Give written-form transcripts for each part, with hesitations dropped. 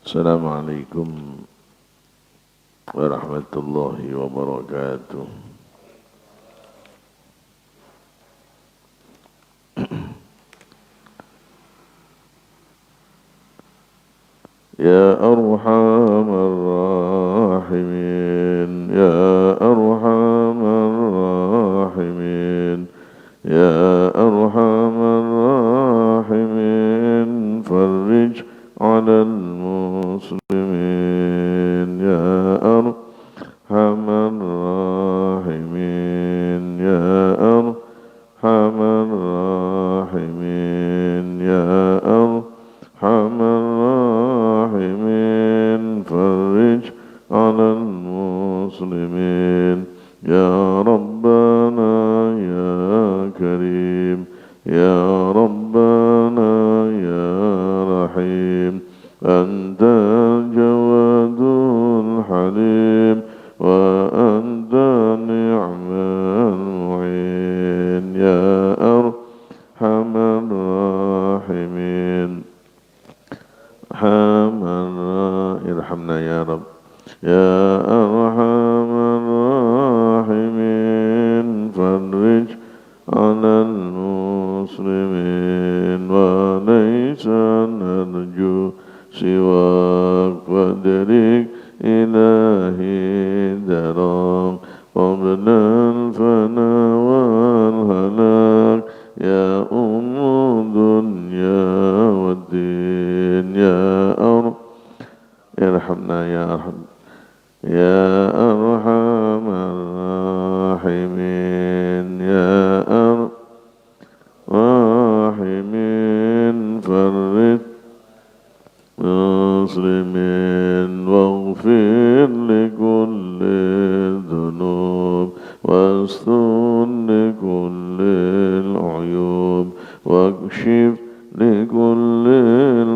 Assalamualaikum warahmatullahi wabarakatuh. Ya Arhamar Rahimin, Ya Arhamar Rahimin, Ya Arhamar Rahimin, farij 'alal muslimin, Ya Arhamar Rahimin, Ya Arhamar Rahimin, Ya Arhamar Rahimin, farij 'alal muslimin, Ya Rabbana Ya Karim, Ya Rabbana Ya Rahim, Anta Jawadul Halim, wa Anta Ni'mal Mu'in, Ya Arhamar Rahimin, irhamna ya Rabb, Ya Arhamar Rahimin, farij 'alal muslimin, wa laysa narju siwak, fadrik ilahi darak, qabla al-fana wal halak, Ya dunya waddin, Ya irhamna ya Arham, Ya Arhamar Rahimin, Ya Rahimin, farrid muslimin, waghfir likulli dhunub, wastun likulli uyub, wakshif likulli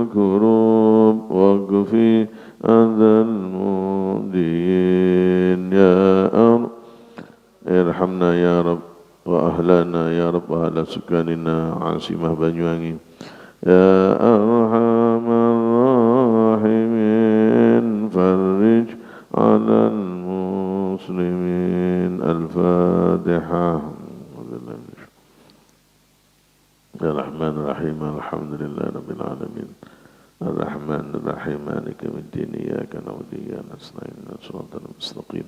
kurub, wakfi adal mudin, Ya irhamna ya Rabb, wa ahlana ya Rabb, wa ahla sukanina asimah Banyuwangi, Ya Arhamar Rahimin, farij 'alal muslimin. Al-Fatihah. Ya-Rahman Rahim, alhamdulillah Rabbil Alamin, Ar-Rahman Ar-Rahim, Maliki Yawmiddin, Iyyaka na'budu wa iyyaka nasta'in, Shiratal Mustaqim,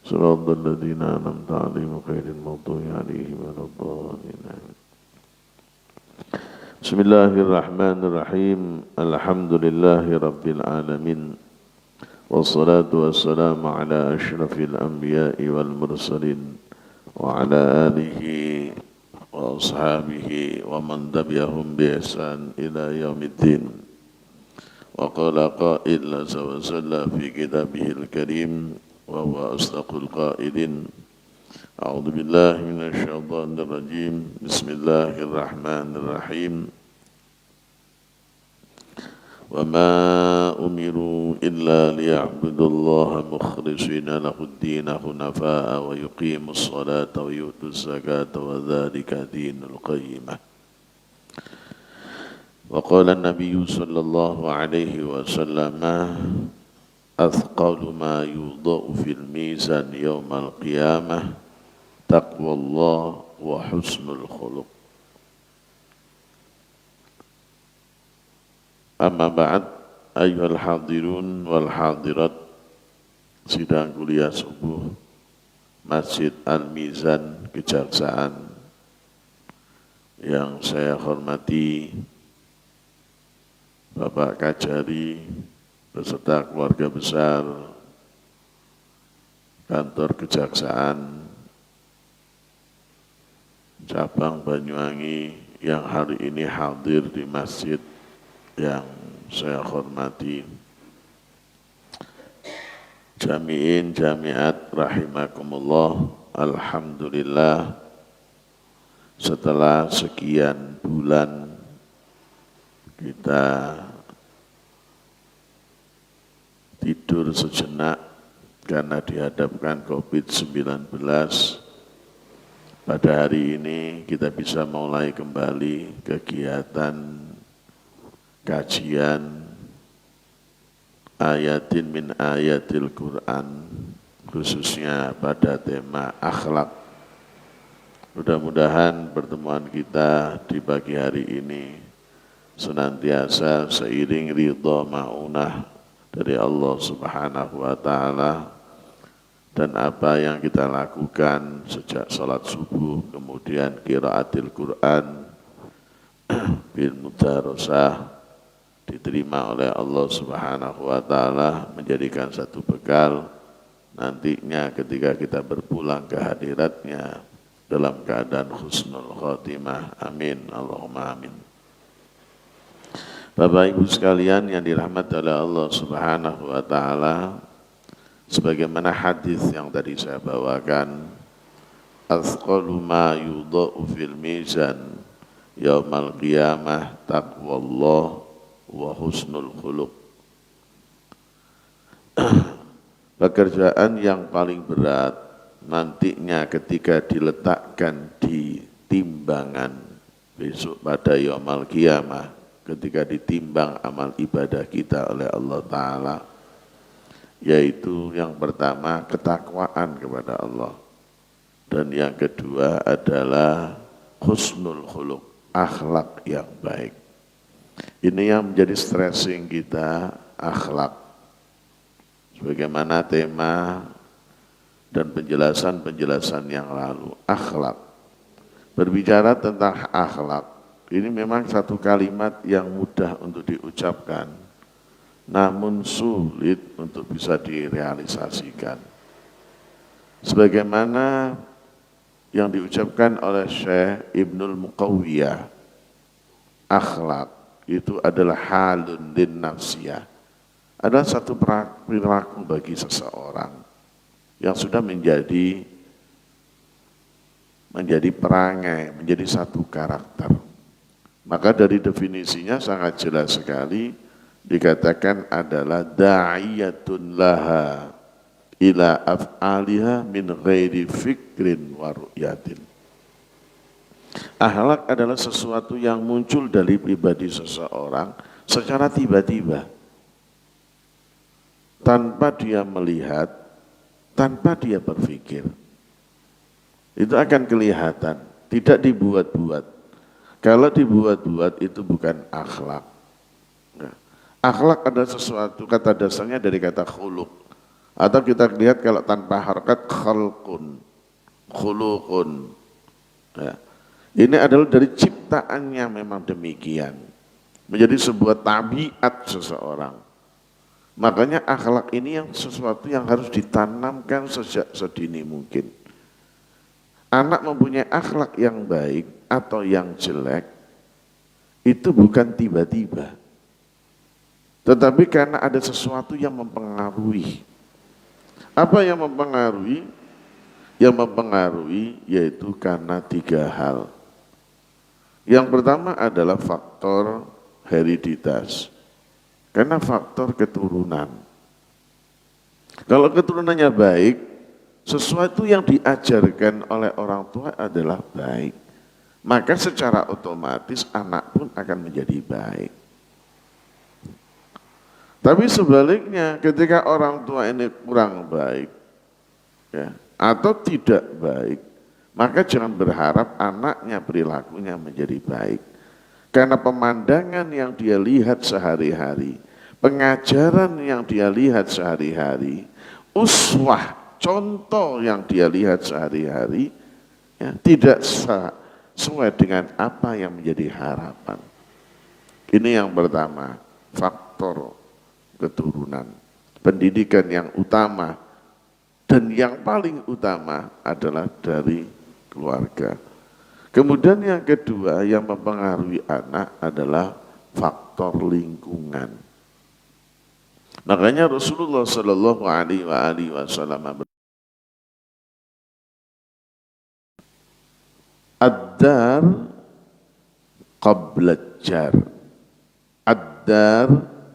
Shiratal ladzina an'amta 'alaihim ghairil maghdubi 'alaihim waladdallin. Bismillahirrahmanirrahim. Alhamdulillahi Rabbil Alamin. Wassalatu wassalamu ala ashrafil anbiya'i wal mursalin, wa ala alihi wa ashabihi wa man tabi'ahum bi ihsan ila yaumiddin. Wa qala qa'il azza wa jalla fi kitabihil karim, wa huwa asdaqul qa'ilin, A'udzu billahi minasy syaithanir rajim. Bismillahirrahmanirrahim. Wa ma umiru illa liya'budullaha mukhlishina lahud-din hunafa'a wa yuqimus salata wa yutuz zakata wa dzalika dinul qayyimah. Wa qala an-nabiyyu sallallahu alaihi wasallam, athqalu ma yudha'u fil mizan yaumal qiyamah taqwallah wa husnul khuluq. Amma ba'd, ayyuhal hadirun wal hadirat, sidang kuliah subuh Masjid Al-Mizan Kejaksaan yang saya hormati Bapak Kajari beserta keluarga besar Kantor Kejaksaan Cabang Banyuwangi yang hari ini hadir di masjid yang saya hormati, jami'in jami'at rahimakumullah. Alhamdulillah, setelah sekian bulan kita tidur sejenak karena dihadapkan COVID-19, pada hari ini kita bisa mulai kembali kegiatan kajian ayatin min ayatil Quran, khususnya pada tema akhlak. Mudah-mudahan pertemuan kita di pagi hari ini senantiasa seiring ridha ma'unah dari Allah Subhanahu wa taala, dan apa yang kita lakukan sejak salat subuh, kemudian qiraatil Quran bil mudarasah, diterima oleh Allah Subhanahu wa taala, menjadikan satu bekal nantinya ketika kita berpulang ke hadiratnya dalam keadaan husnul khotimah. Amin, Allahumma amin. Bapak Ibu sekalian yang dirahmati oleh Allah Subhanahu wa taala, sebagaimana hadis yang tadi saya bawakan, athqalu ma yudha'u fil mizan yaumal qiyamah taqwallah wa husnul khuluq. Pekerjaan yang paling berat nantinya ketika diletakkan di timbangan besok pada yaumul qiyamah, ketika ditimbang amal ibadah kita oleh Allah Ta'ala, yaitu yang pertama ketakwaan kepada Allah, dan yang kedua adalah husnul khuluq, akhlak yang baik. Ini yang menjadi stressing kita, akhlak. Sebagaimana tema dan penjelasan-penjelasan yang lalu, akhlak. Berbicara tentang akhlak, ini memang satu kalimat yang mudah untuk diucapkan, namun sulit untuk bisa direalisasikan. Sebagaimana yang diucapkan oleh Syekh Ibnul Muqawwiyah, akhlak itu adalah halun din nafsiyah, adalah satu perilaku bagi seseorang yang sudah menjadi perangai, menjadi satu karakter. Maka dari definisinya sangat jelas sekali, dikatakan adalah da'iyatun laha ila af'aliha min ghairi fikrin wa ru'yatin. Akhlak adalah sesuatu yang muncul dari pribadi seseorang secara tiba-tiba, tanpa dia melihat, tanpa dia berpikir. Itu akan kelihatan, tidak dibuat-buat. Kalau dibuat-buat itu bukan akhlak. Akhlak adalah sesuatu, kata dasarnya dari kata khuluq. Atau kita lihat kalau tanpa harakat, khalqun, khuluqun. Ya. Ini adalah dari ciptaannya memang demikian. Menjadi sebuah tabiat seseorang. Makanya akhlak ini yang sesuatu yang harus ditanamkan sejak sedini mungkin. Anak mempunyai akhlak yang baik atau yang jelek, itu bukan tiba-tiba. Tetapi karena ada sesuatu yang mempengaruhi. Apa yang mempengaruhi? Yang mempengaruhi yaitu karena 3 hal. Yang pertama adalah faktor hereditas. Karena faktor keturunan. Kalau keturunannya baik, sesuatu yang diajarkan oleh orang tua adalah baik. Maka secara otomatis anak pun akan menjadi baik. Tapi sebaliknya ketika orang tua ini kurang baik, ya, atau tidak baik, maka jangan berharap anaknya perilakunya menjadi baik. Karena pemandangan yang dia lihat sehari-hari, pengajaran yang dia lihat sehari-hari, uswah, contoh yang dia lihat sehari-hari, ya, tidak sesuai dengan apa yang menjadi harapan. Ini yang pertama, faktor keturunan. Pendidikan yang utama dan yang paling utama adalah dari keluarga. Kemudian yang kedua yang mempengaruhi anak adalah faktor lingkungan. Makanya Rasulullah Shallallahu Alaihi Wasallam ad-dar qabla jar, ad-dar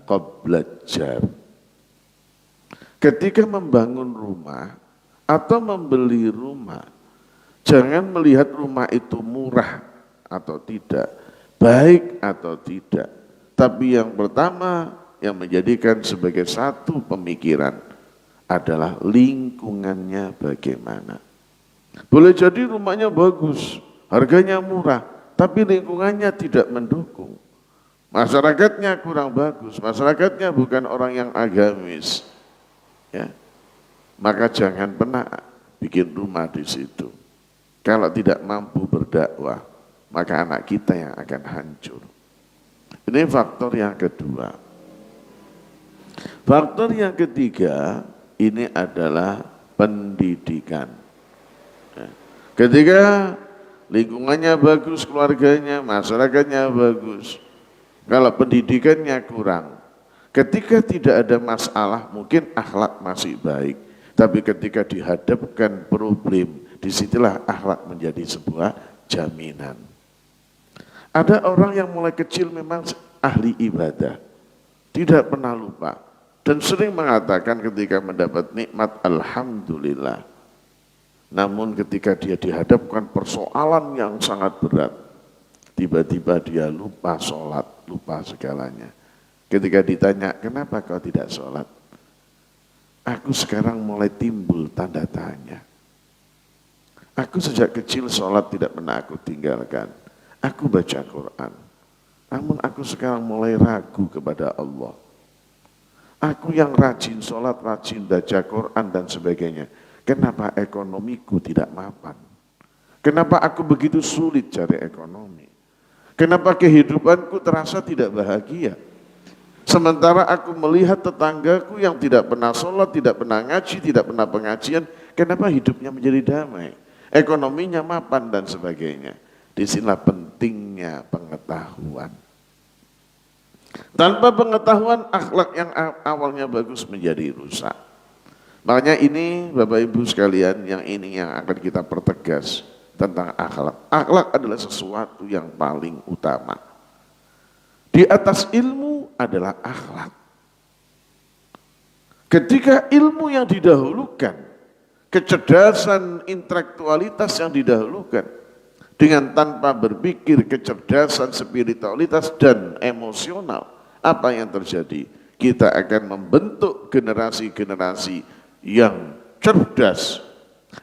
qabla jar. Ketika membangun rumah atau membeli rumah, jangan melihat rumah itu murah atau tidak, baik atau tidak. Tapi yang pertama yang menjadikan sebagai satu pemikiran adalah lingkungannya bagaimana. Boleh jadi rumahnya bagus, harganya murah, tapi lingkungannya tidak mendukung. Masyarakatnya kurang bagus, masyarakatnya bukan orang yang agamis. Ya. Maka jangan pernah bikin rumah di situ. Kalau tidak mampu berdakwah, maka anak kita yang akan hancur. Ini faktor yang kedua. Faktor yang ketiga, ini adalah pendidikan. Ketika lingkungannya bagus, keluarganya, masyarakatnya bagus, kalau pendidikannya kurang, ketika tidak ada masalah, mungkin akhlak masih baik. Tapi ketika dihadapkan problem, disitulah akhlak menjadi sebuah jaminan. Ada orang yang mulai kecil memang ahli ibadah, tidak pernah lupa, dan sering mengatakan ketika mendapat nikmat, alhamdulillah. Namun ketika dia dihadapkan persoalan yang sangat berat, tiba-tiba dia lupa sholat, lupa segalanya. Ketika ditanya, kenapa kau tidak sholat? Aku sekarang mulai timbul tanda tanya. Aku sejak kecil sholat tidak pernah aku tinggalkan. Aku baca Quran. Namun aku sekarang mulai ragu kepada Allah. Aku yang rajin sholat, rajin baca Quran dan sebagainya. Kenapa ekonomiku tidak mapan? Kenapa aku begitu sulit cari ekonomi? Kenapa kehidupanku terasa tidak bahagia? Sementara aku melihat tetanggaku yang tidak pernah sholat, tidak pernah ngaji, tidak pernah pengajian, kenapa hidupnya menjadi damai? Ekonominya mapan dan sebagainya. Disinilah pentingnya pengetahuan. Tanpa pengetahuan, akhlak yang awalnya bagus menjadi rusak. Makanya ini Bapak Ibu sekalian, yang ini yang akan kita pertegas tentang akhlak. Akhlak adalah sesuatu yang paling utama. Di atas ilmu adalah akhlak. Ketika ilmu yang didahulukan, kecerdasan intelektualitas yang didahulukan, dengan tanpa berpikir kecerdasan spiritualitas dan emosional, apa yang terjadi? Kita akan membentuk generasi-generasi yang cerdas,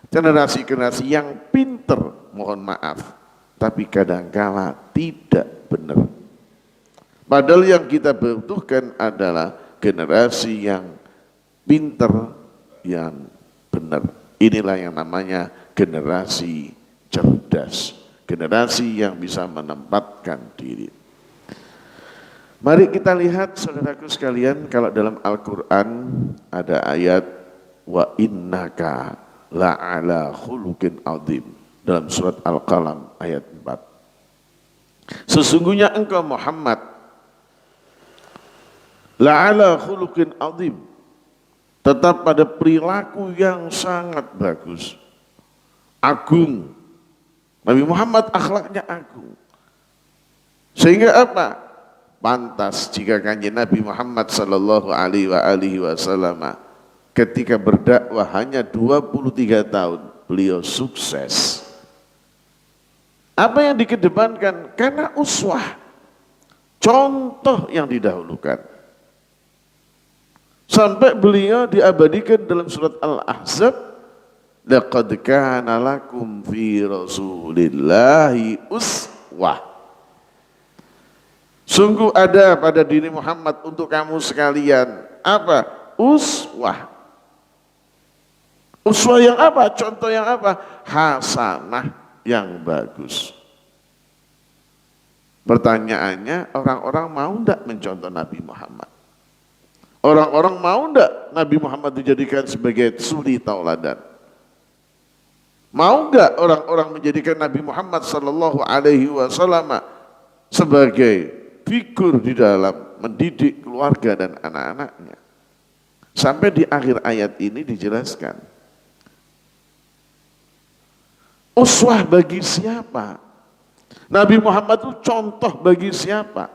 generasi-generasi yang pinter, mohon maaf, tapi kadangkala tidak benar. Padahal yang kita butuhkan adalah generasi yang pinter, yang benar. Inilah yang namanya generasi cerdas, generasi yang bisa menempatkan diri. Mari kita lihat saudaraku sekalian, kalau dalam Al-Quran ada ayat wa innaka la'ala khuluqin azim dalam surat Al-Qalam ayat 4. Sesungguhnya engkau Muhammad la'ala khuluqin azim, tetap pada perilaku yang sangat bagus, agung. Nabi Muhammad akhlaknya agung. Sehingga apa? Pantas jika kanjeng Nabi Muhammad sallallahu alaihi wasallam ketika berdakwah hanya 23 tahun, beliau sukses. Apa yang dikedepankan? Karena uswah, contoh yang didahulukan. Sampai beliau diabadikan dalam surat Al-Ahzab, laqad kana lakum fi rasulillahi uswah. Sungguh ada pada diri Muhammad untuk kamu sekalian apa? Uswah. Uswah yang apa? Contoh yang apa? Hasanah yang bagus. Pertanyaannya, orang-orang mau enggak mencontoh Nabi Muhammad? Orang-orang mau enggak Nabi Muhammad dijadikan sebagai suri tauladan? Mau enggak orang-orang menjadikan Nabi Muhammad sallallahu alaihi wasallam sebagai figur di dalam mendidik keluarga dan anak-anaknya? Sampai di akhir ayat ini dijelaskan, uswah bagi siapa? Nabi Muhammad itu contoh bagi siapa?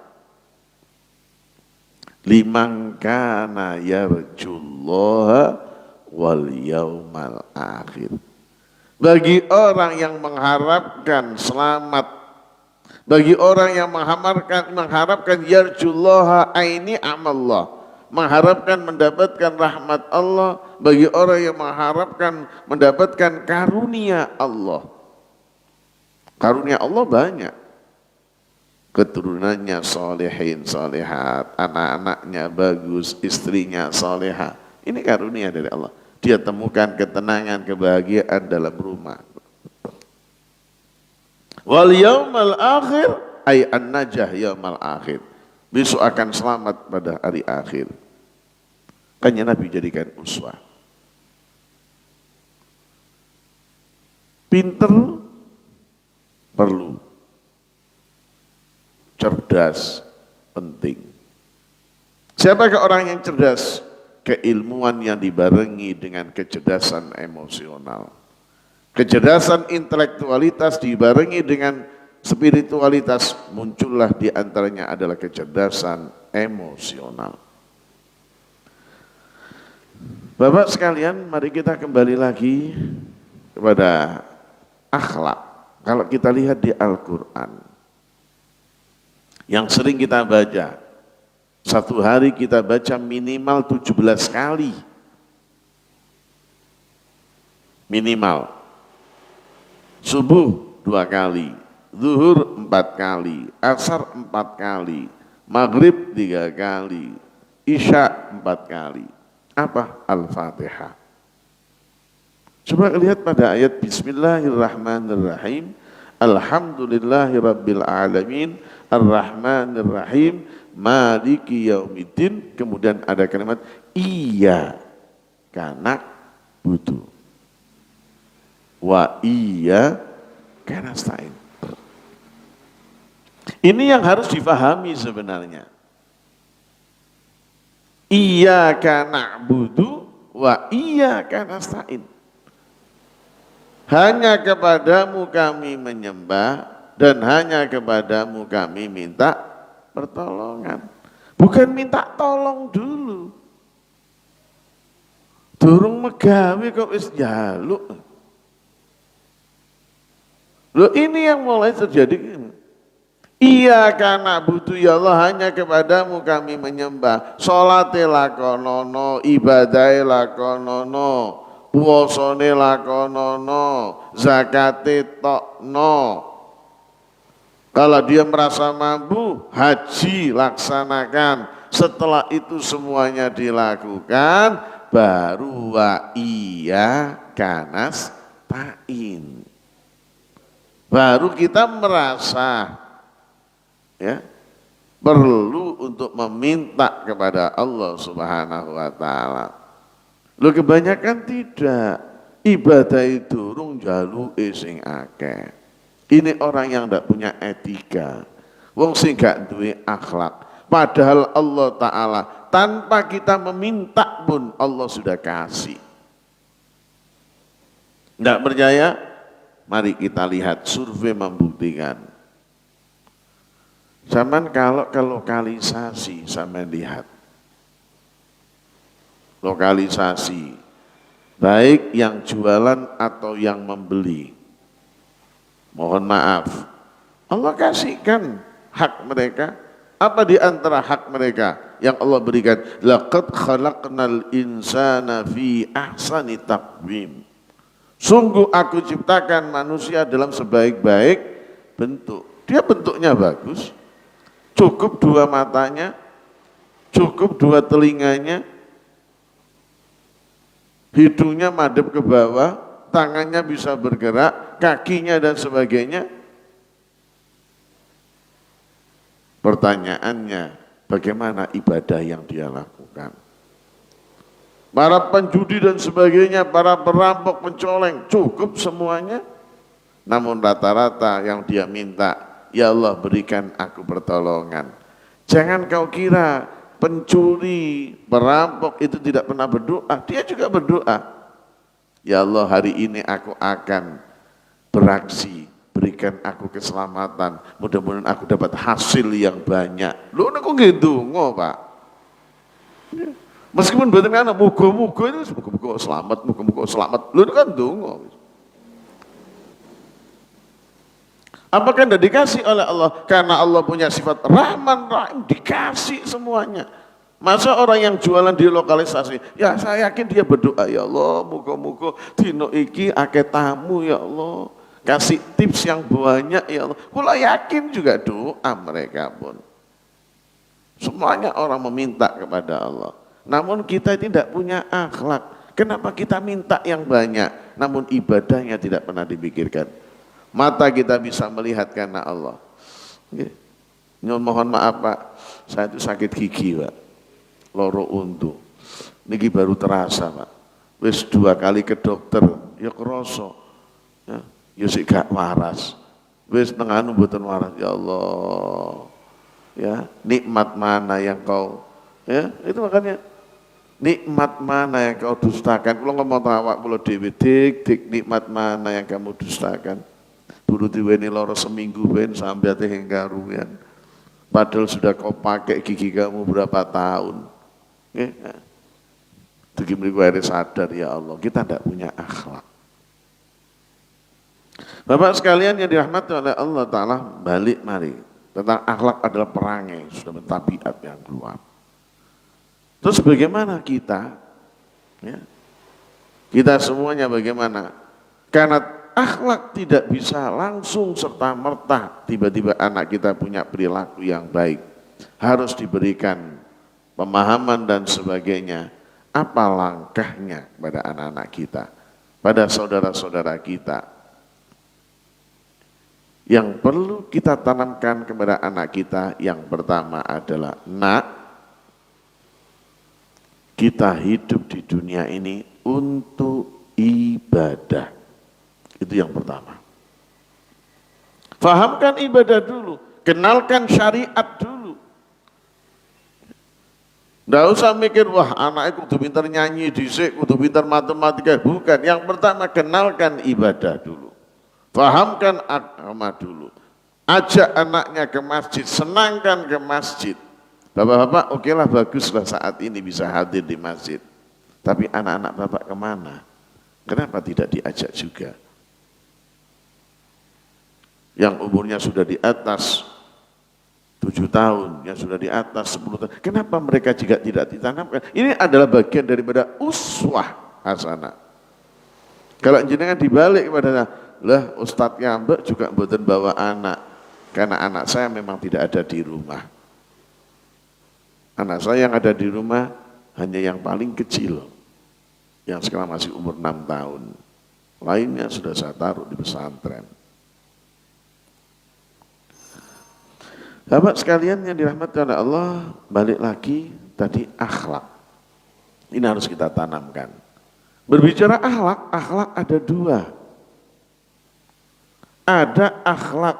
Liman kana yarjullaha wal yaumal akhir. Bagi orang yang mengharapkan selamat Bagi orang yang mengharapkan yarjullaha aini amallah, mengharapkan mendapatkan rahmat Allah, bagi orang yang mengharapkan mendapatkan karunia Allah. Karunia Allah banyak. Keturunannya solehin, solehat, anak-anaknya bagus, istrinya soleha. Ini karunia dari Allah. Dia temukan ketenangan, kebahagiaan dalam rumah. Wal yaumal akhir ay an-najah yaumal akhir. Besok akan selamat pada hari akhir. Kanjeng Nabi jadikan uswah. Pinter perlu, cerdas penting. Siapakah orang yang cerdas? Keilmuan yang dibarengi dengan kecerdasan emosional. Kecerdasan intelektualitas dibarengi dengan spiritualitas, muncullah di antaranya adalah kecerdasan emosional. Bapak sekalian, mari kita kembali lagi kepada akhlak. Kalau kita lihat di Al-Quran, yang sering kita baca, satu hari kita baca minimal 17 kali. Minimal. Subuh 2 kali, zuhur 4 kali, asar 4 kali, maghrib 3 kali, isya 4 kali. Apa? Al-Fatihah. Coba lihat pada ayat Bismillahirrahmanirrahim. Alhamdulillahirabbil alamin, Ar-Rahmanirrahim, Maliki yaumiddin. Kemudian ada kalimat iyyaka na'budu wa iyyaka nasta'in. Ini yang harus difahami sebenarnya. Iyyaka na'budu wa iyyaka nasta'in. Hanya kepadamu kami menyembah dan hanya kepadamu kami minta pertolongan. Bukan minta tolong dulu. Durung megawe kok wis njaluk. Loh, ini yang mulai terjadi. Iyyaka na'budu, ya Allah, hanya kepadamu kami menyembah. Salate lakonono, ibadahe lakonono, puasane lakonono, zakate tokno. Kalau dia merasa mampu, haji laksanakan. Setelah itu semuanya dilakukan, baru wa iyyaka nasta'in. Baru kita merasa ya perlu untuk meminta kepada Allah Subhanahu wa taala. Lu kebanyakan tidak, ibadah itu durung jaluke sing akeh. Ini orang yang tidak punya etika, wong sing gak duwe akhlak. Padahal Allah taala tanpa kita meminta pun Allah sudah kasih. Tidak percaya? Mari kita lihat, survei membuktikan. Zaman kalau ke lokalisasi, sama lihat. Lokalisasi, baik yang jualan atau yang membeli. Mohon maaf, Allah kasihkan hak mereka. Apa di antara hak mereka yang Allah berikan? Laqad khalaqnal insana fi ahsani taqwim. Sungguh aku ciptakan manusia dalam sebaik-baik bentuk. Dia bentuknya bagus, cukup 2 matanya, cukup 2 telinganya, hidungnya madep ke bawah, tangannya bisa bergerak, kakinya dan sebagainya. Pertanyaannya, bagaimana ibadah yang dia lakukan? Para penjudi dan sebagainya, para perampok, pencoleng, cukup semuanya. Namun rata-rata yang dia minta, ya Allah berikan aku pertolongan. Jangan kau kira pencuri, perampok itu tidak pernah berdoa, dia juga berdoa. Ya Allah, hari ini aku akan beraksi, berikan aku keselamatan, mudah-mudahan aku dapat hasil yang banyak. Lu aku gitu, Pak. Ya. Meskipun buatan anak muga-muga itu muga-muga selamat, muga-muga selamat. Lu kan dongo. Apakah tidak dikasih oleh Allah? Karena Allah punya sifat Rahman Rahim, dikasih semuanya. Masa orang yang jualan di lokalisasi, ya saya yakin dia berdoa, ya Allah, muga-muga dino iki akeh tamu ya Allah. Kasih tips yang banyak ya Allah. Kula yakin juga doa mereka pun. Semuanya orang meminta kepada Allah. Namun kita tidak punya akhlak. Kenapa kita minta yang banyak, namun ibadahnya tidak pernah dipikirkan. Mata kita bisa melihat karena Allah. Mohon maaf Pak, saya itu sakit gigi Pak. Loro untu. Niki baru terasa Pak. Wis 2 kali ke dokter, ya kroso. Ya sik gak waras. Wis tengah mboten waras ya Allah. Ya, nikmat mana yang kau itu makanya nikmat mana yang kau dustakan. Kalau ngomong awak kula dhewe dik nikmat mana yang kamu dustakan. Buru diweni loro seminggu ben sampai ate karuan. Padahal sudah kau pakai gigi kamu berapa tahun. Nggih. Dugi mriku sadar ya Allah, kita tidak punya akhlak. Bapak sekalian yang dirahmati oleh Allah Ta'ala, balik mari. Tentang akhlak adalah perangai, sudah tabiat yang keluar. Terus bagaimana kita? Ya, kita semuanya bagaimana? Karena akhlak tidak bisa langsung serta-merta tiba-tiba anak kita punya perilaku yang baik. Harus diberikan pemahaman dan sebagainya. Apa langkahnya pada anak-anak kita, pada saudara-saudara kita. Yang perlu kita tanamkan kepada anak kita yang pertama adalah, nak, kita hidup di dunia ini untuk ibadah. Itu yang pertama. Fahamkan ibadah dulu, kenalkan syariat dulu. Nggak usah mikir, wah anaknya kudu pintar nyanyi dhisik, kudu pintar matematika. Bukan, yang pertama kenalkan ibadah dulu. Fahamkan agama dulu. Ajak anaknya ke masjid, senangkan ke masjid. Bapak-bapak, okelah baguslah saat ini bisa hadir di masjid. Tapi anak-anak bapak kemana? Kenapa tidak diajak juga? Yang umurnya sudah di atas 7 tahun, yang sudah di atas 10 tahun. Kenapa mereka juga tidak ditanamkan? Ini adalah bagian daripada uswah hasanah. Kalau jenengan dibalik kepada lah Ustadz Yambek juga mboten bawa anak, karena anak saya memang tidak ada di rumah. Anak saya yang ada di rumah hanya yang paling kecil, yang sekarang masih umur 6 tahun. Lainnya sudah saya taruh di pesantren. Sahabat sekalian yang dirahmati oleh Allah, balik lagi tadi akhlak. Ini harus kita tanamkan. Berbicara akhlak, akhlak ada 2. Ada akhlak,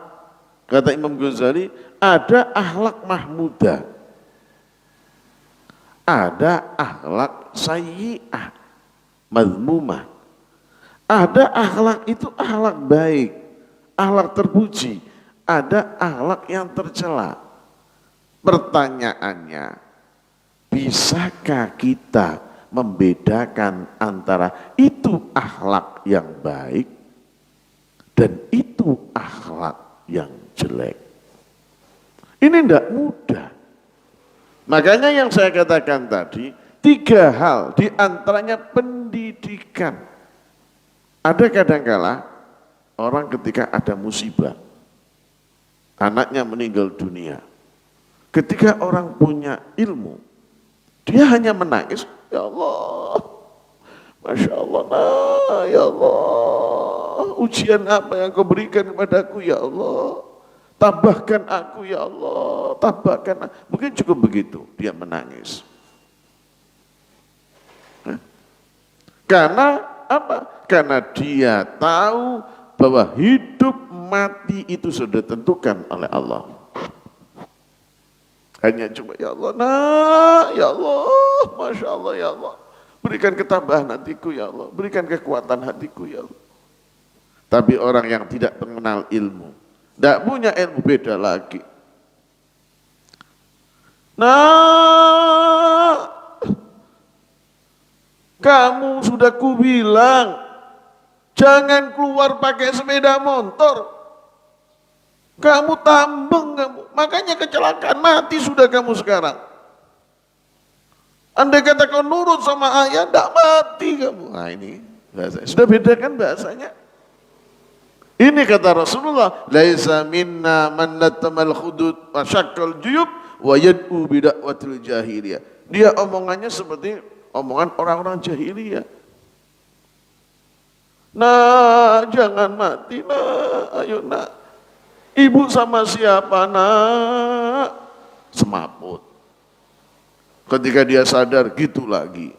kata Imam Ghazali, ada akhlak mahmudah. Ada akhlak sayyi'ah, mazmumah. Ada akhlak itu akhlak baik, akhlak terpuji. Ada akhlak yang tercela. Pertanyaannya, bisakah kita membedakan antara itu akhlak yang baik dan itu akhlak yang jelek? Ini tidak mudah. Makanya yang saya katakan tadi, 3 hal, di antaranya pendidikan. Ada kadangkala orang ketika ada musibah, anaknya meninggal dunia. Ketika orang punya ilmu, dia hanya menangis, ya Allah, Masya Allah, nah, ya Allah, ujian apa yang kau berikan kepadaku ya Allah, tambahkan aku ya Allah, tambahkan. Mungkin cukup begitu, dia menangis. Karena apa? Karena dia tahu bahwa hidup mati itu sudah ditentukan oleh Allah. Hanya cuma ya Allah, nah ya Allah, Masya Allah ya Allah, berikan ketambahan hatiku ya Allah, berikan kekuatan hatiku ya Allah. Tapi orang yang tidak mengenal ilmu, tidak punya ilmu, beda lagi. Nah, kamu sudah kubilang, jangan keluar pakai sepeda motor. Kamu tambeng kamu. Makanya kecelakaan mati sudah kamu sekarang. Andai kata kau nurut sama ayah, tidak mati kamu. Nah ini bahasanya. Sudah beda kan bahasanya? Ini kata Rasulullah, laisa minna man latamal khudud wa syakkal juyub wa yad'u bida'watil jahiliyah. Dia omongannya seperti omongan orang-orang jahiliyah. Nah, jangan mati, nah, ayo nak. Ibu sama siapa, nak? Semaput. Ketika dia sadar, gitu lagi.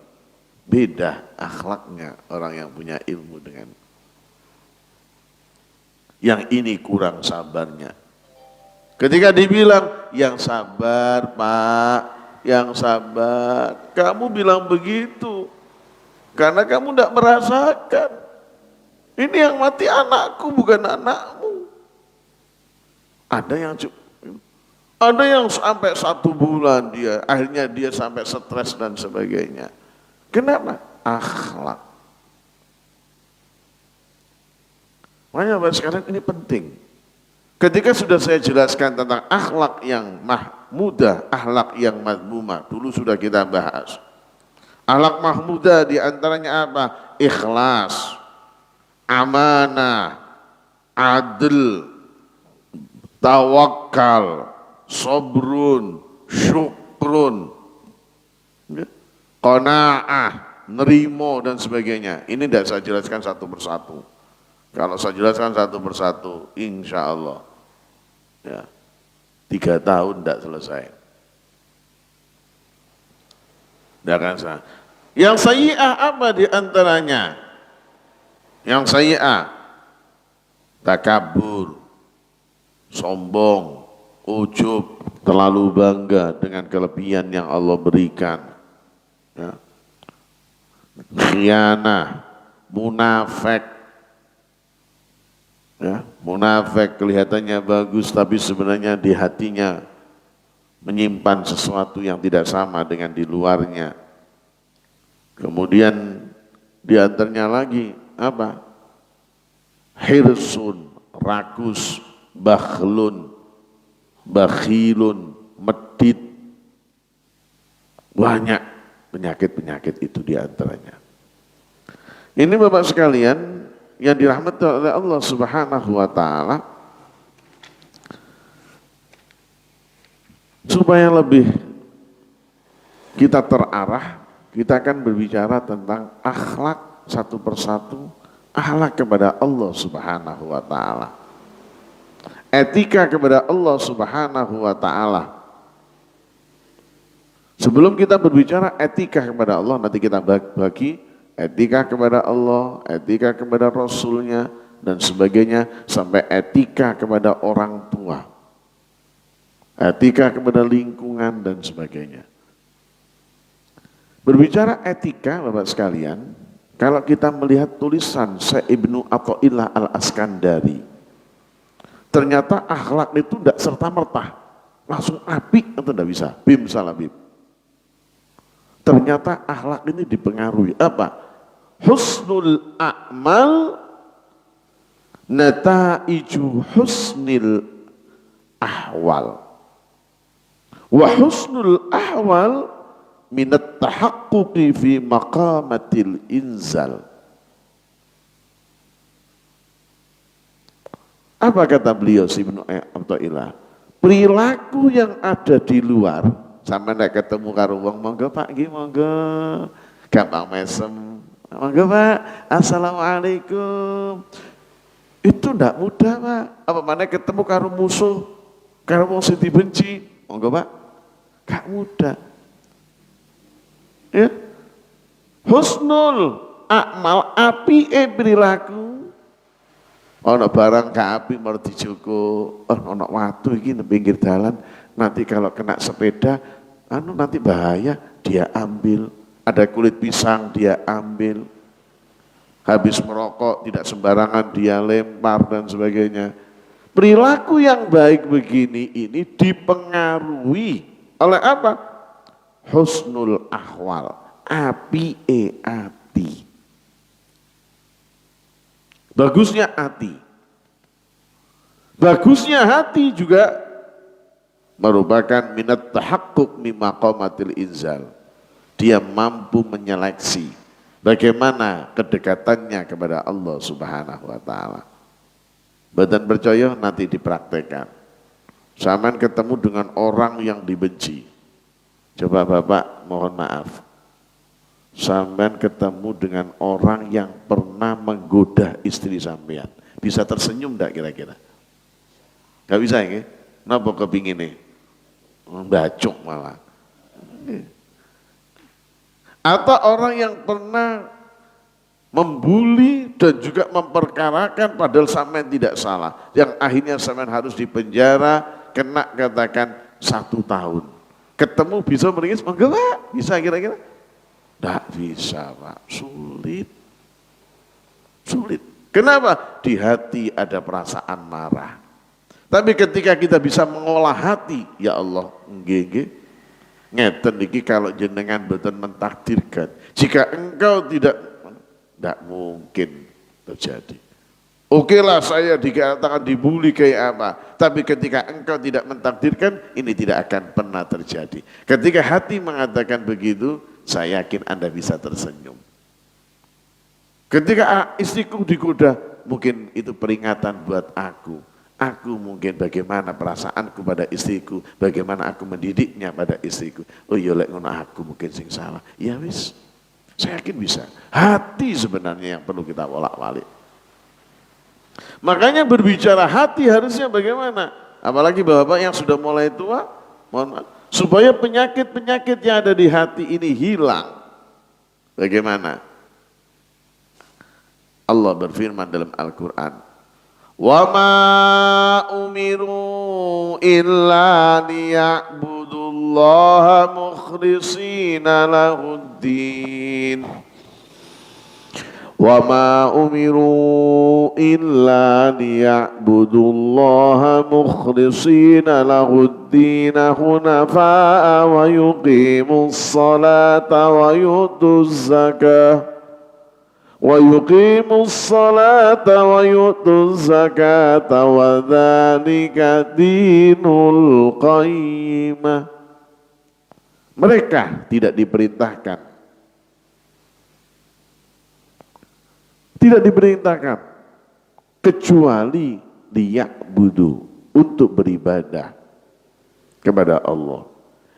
Beda akhlaknya orang yang punya ilmu dengan yang ini kurang sabarnya. Ketika dibilang, yang sabar pak, yang sabar. Kamu bilang begitu, karena kamu tidak merasakan. Ini yang mati anakku bukan anakmu. Ada yang sampai 1 bulan dia, akhirnya dia sampai stres dan sebagainya. Kenapa? Akhlak. Makanya Bapak sekalian ini penting. Ketika sudah saya jelaskan tentang akhlak yang mahmudah, akhlak yang madmumah, dulu sudah kita bahas. Akhlak mahmudah diantaranya apa? Ikhlas, amanah, adil, tawakal, sabrun, syukrun, qanaah, nerimo dan sebagainya. Ini tidak saya jelaskan satu persatu. Kalau saya jelaskan satu persatu, insya Allah ya, 3 tahun tidak selesai. Tidak akan selesai. Yang sayyi'ah apa diantaranya? Yang sayyi'ah, takabur, sombong, ujub, terlalu bangga dengan kelebihan yang Allah berikan. Ya. Khianah, munafik. Ya, munafik kelihatannya bagus tapi sebenarnya di hatinya menyimpan sesuatu yang tidak sama dengan di luarnya. Kemudian di antaranya lagi apa? Hirsun, rakus, bakhlun, bakhilun, medit. Banyak penyakit-penyakit itu di antaranya. Ini Bapak sekalian yang dirahmati oleh Allah Subhanahu wa taala, supaya lebih kita terarah, kita akan berbicara tentang akhlak satu persatu, akhlak kepada Allah Subhanahu wa taala. Etika kepada Allah Subhanahu wa taala. Sebelum kita berbicara etika kepada Allah, nanti kita bagi etika kepada Allah, etika kepada Rasulnya, dan sebagainya, sampai etika kepada orang tua, etika kepada lingkungan, dan sebagainya. Berbicara etika, Bapak sekalian, kalau kita melihat tulisan Syekh Ibnu Athaillah Al-Askandari, ternyata akhlak itu tidak serta-merta langsung apik atau tidak bisa, bim salah bim. Ternyata akhlak ini dipengaruhi apa? Husnul a'mal nataiju husnil ahwal. Wa husnul ahwal minat tahaqquqi fi maqamatil inzal. Apa kata beliau Ibnu Athaillah? Perilaku yang ada di luar, sampai nek ketemu karo wong, monggo Pak nggih monggo, gampang mesem, monggo Pak, assalamualaikum. Itu ndak mudah Pak. Apa mana ketemu karo musuh, karo wong sing dibenci, monggo Pak, gak mudah. Ya, husnul akmal, apike perilaku. Ono barang gak apik mau dijogo, ono watu iki nang pinggir dalan, nanti kalau kena sepeda, nanti bahaya, dia ambil. Ada kulit pisang, dia ambil. Habis merokok, tidak sembarangan dia lempar dan sebagainya. Perilaku yang baik begini ini dipengaruhi oleh apa? Husnul ahwal, apike ati. Bagusnya hati. Bagusnya hati juga merupakan minat tahakkuk mi maqamatil inzal. Dia mampu menyeleksi bagaimana kedekatannya kepada Allah Subhanahu wa taala. Badan percaya nanti dipraktekkan. Saman ketemu dengan orang yang dibenci. Coba Bapak mohon maaf. Sampean ketemu dengan orang yang pernah menggoda istri sampean. Bisa tersenyum enggak kira-kira? Gak bisa ya? Kenapa kepingin nih? Bacok malah. Atau orang yang pernah membuli dan juga memperkarakan padahal sampean tidak salah. Yang akhirnya sampean harus dipenjara, kena katakan 1 tahun. Ketemu bisa meringis, enggak Pak? Bisa kira-kira? Tidak bisa Pak, sulit. Sulit. Kenapa? Di hati ada perasaan marah. Tapi ketika kita bisa mengolah hati, ya Allah, nggih, ngeten iki kalau jenengan boten mentakdirkan. Jika engkau tidak mungkin terjadi. Oke lah saya dikatakan dibully kayak apa, tapi ketika engkau tidak mentakdirkan, ini tidak akan pernah terjadi. Ketika hati mengatakan begitu, saya yakin Anda bisa tersenyum. Ketika istriku digoda, mungkin itu peringatan buat aku. Aku mungkin bagaimana perasaanku pada istriku, bagaimana aku mendidiknya pada istriku. Oh iya lek ngono aku mungkin sing salah. Ya wis, saya yakin bisa. Hati sebenarnya yang perlu kita bolak-balik. Makanya berbicara hati harusnya bagaimana? Apalagi bapak yang sudah mulai tua, mohon maaf, supaya penyakit-penyakit yang ada di hati ini hilang. Bagaimana? Allah berfirman dalam Al-Quran, wa ma umiru illa liya'budullaha mukhlishina lahuddin wa ma umiru illa liya'budullaha mukhlishina lahuddin hunafa'a wa yuqimus salata wa yutuz zakah وَيُقِيمُوا الصَّلَاةَ وَيُؤْتُوا الزَّكَاةَ وَذَلِكَ دِينُ الْقَيِّمَةِ. Mereka tidak diperintahkan kecuali liya'budu, untuk beribadah kepada Allah.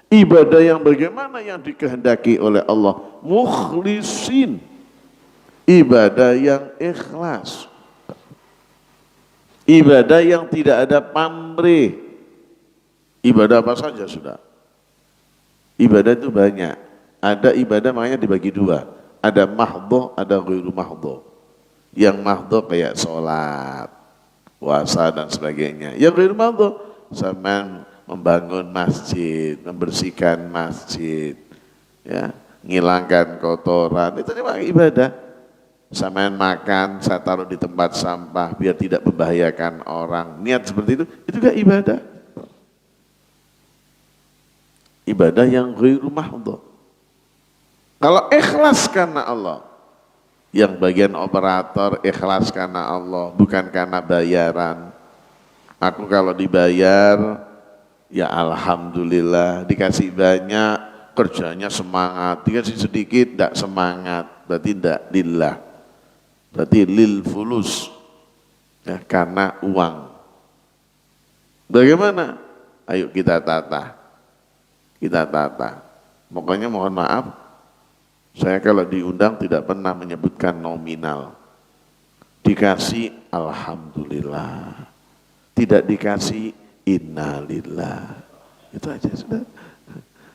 Ibadah yang bagaimana yang dikehendaki oleh Allah? Mukhlisin, ibadah yang ikhlas, ibadah yang tidak ada pamrih. Ibadah apa saja sudah. Ibadah itu banyak. Ada ibadah makanya dibagi 2. Ada mahdhah, ada ghairu mahdhah. Yang mahdhah kayak sholat, puasa dan sebagainya. Yang ghairu mahdhah sama membangun masjid, membersihkan masjid, ya, ngilangkan kotoran, itu memang ibadah. Sampean makan, saya taruh di tempat sampah biar tidak membahayakan orang. Niat seperti itu juga ibadah. Ibadah yang ghairu mahdhah. Kalau ikhlas karena Allah, yang bagian operator ikhlas karena Allah, bukan karena bayaran. Aku kalau dibayar, ya alhamdulillah, dikasih banyak, kerjanya semangat, dikasih sedikit, tidak semangat, berarti tidak lillah. Berarti lil fulus, ya, karena uang. Bagaimana? Ayo kita tata. Pokoknya mohon maaf, saya kalau diundang tidak pernah menyebutkan nominal. Dikasih alhamdulillah, tidak dikasih innalillah. Itu aja sudah.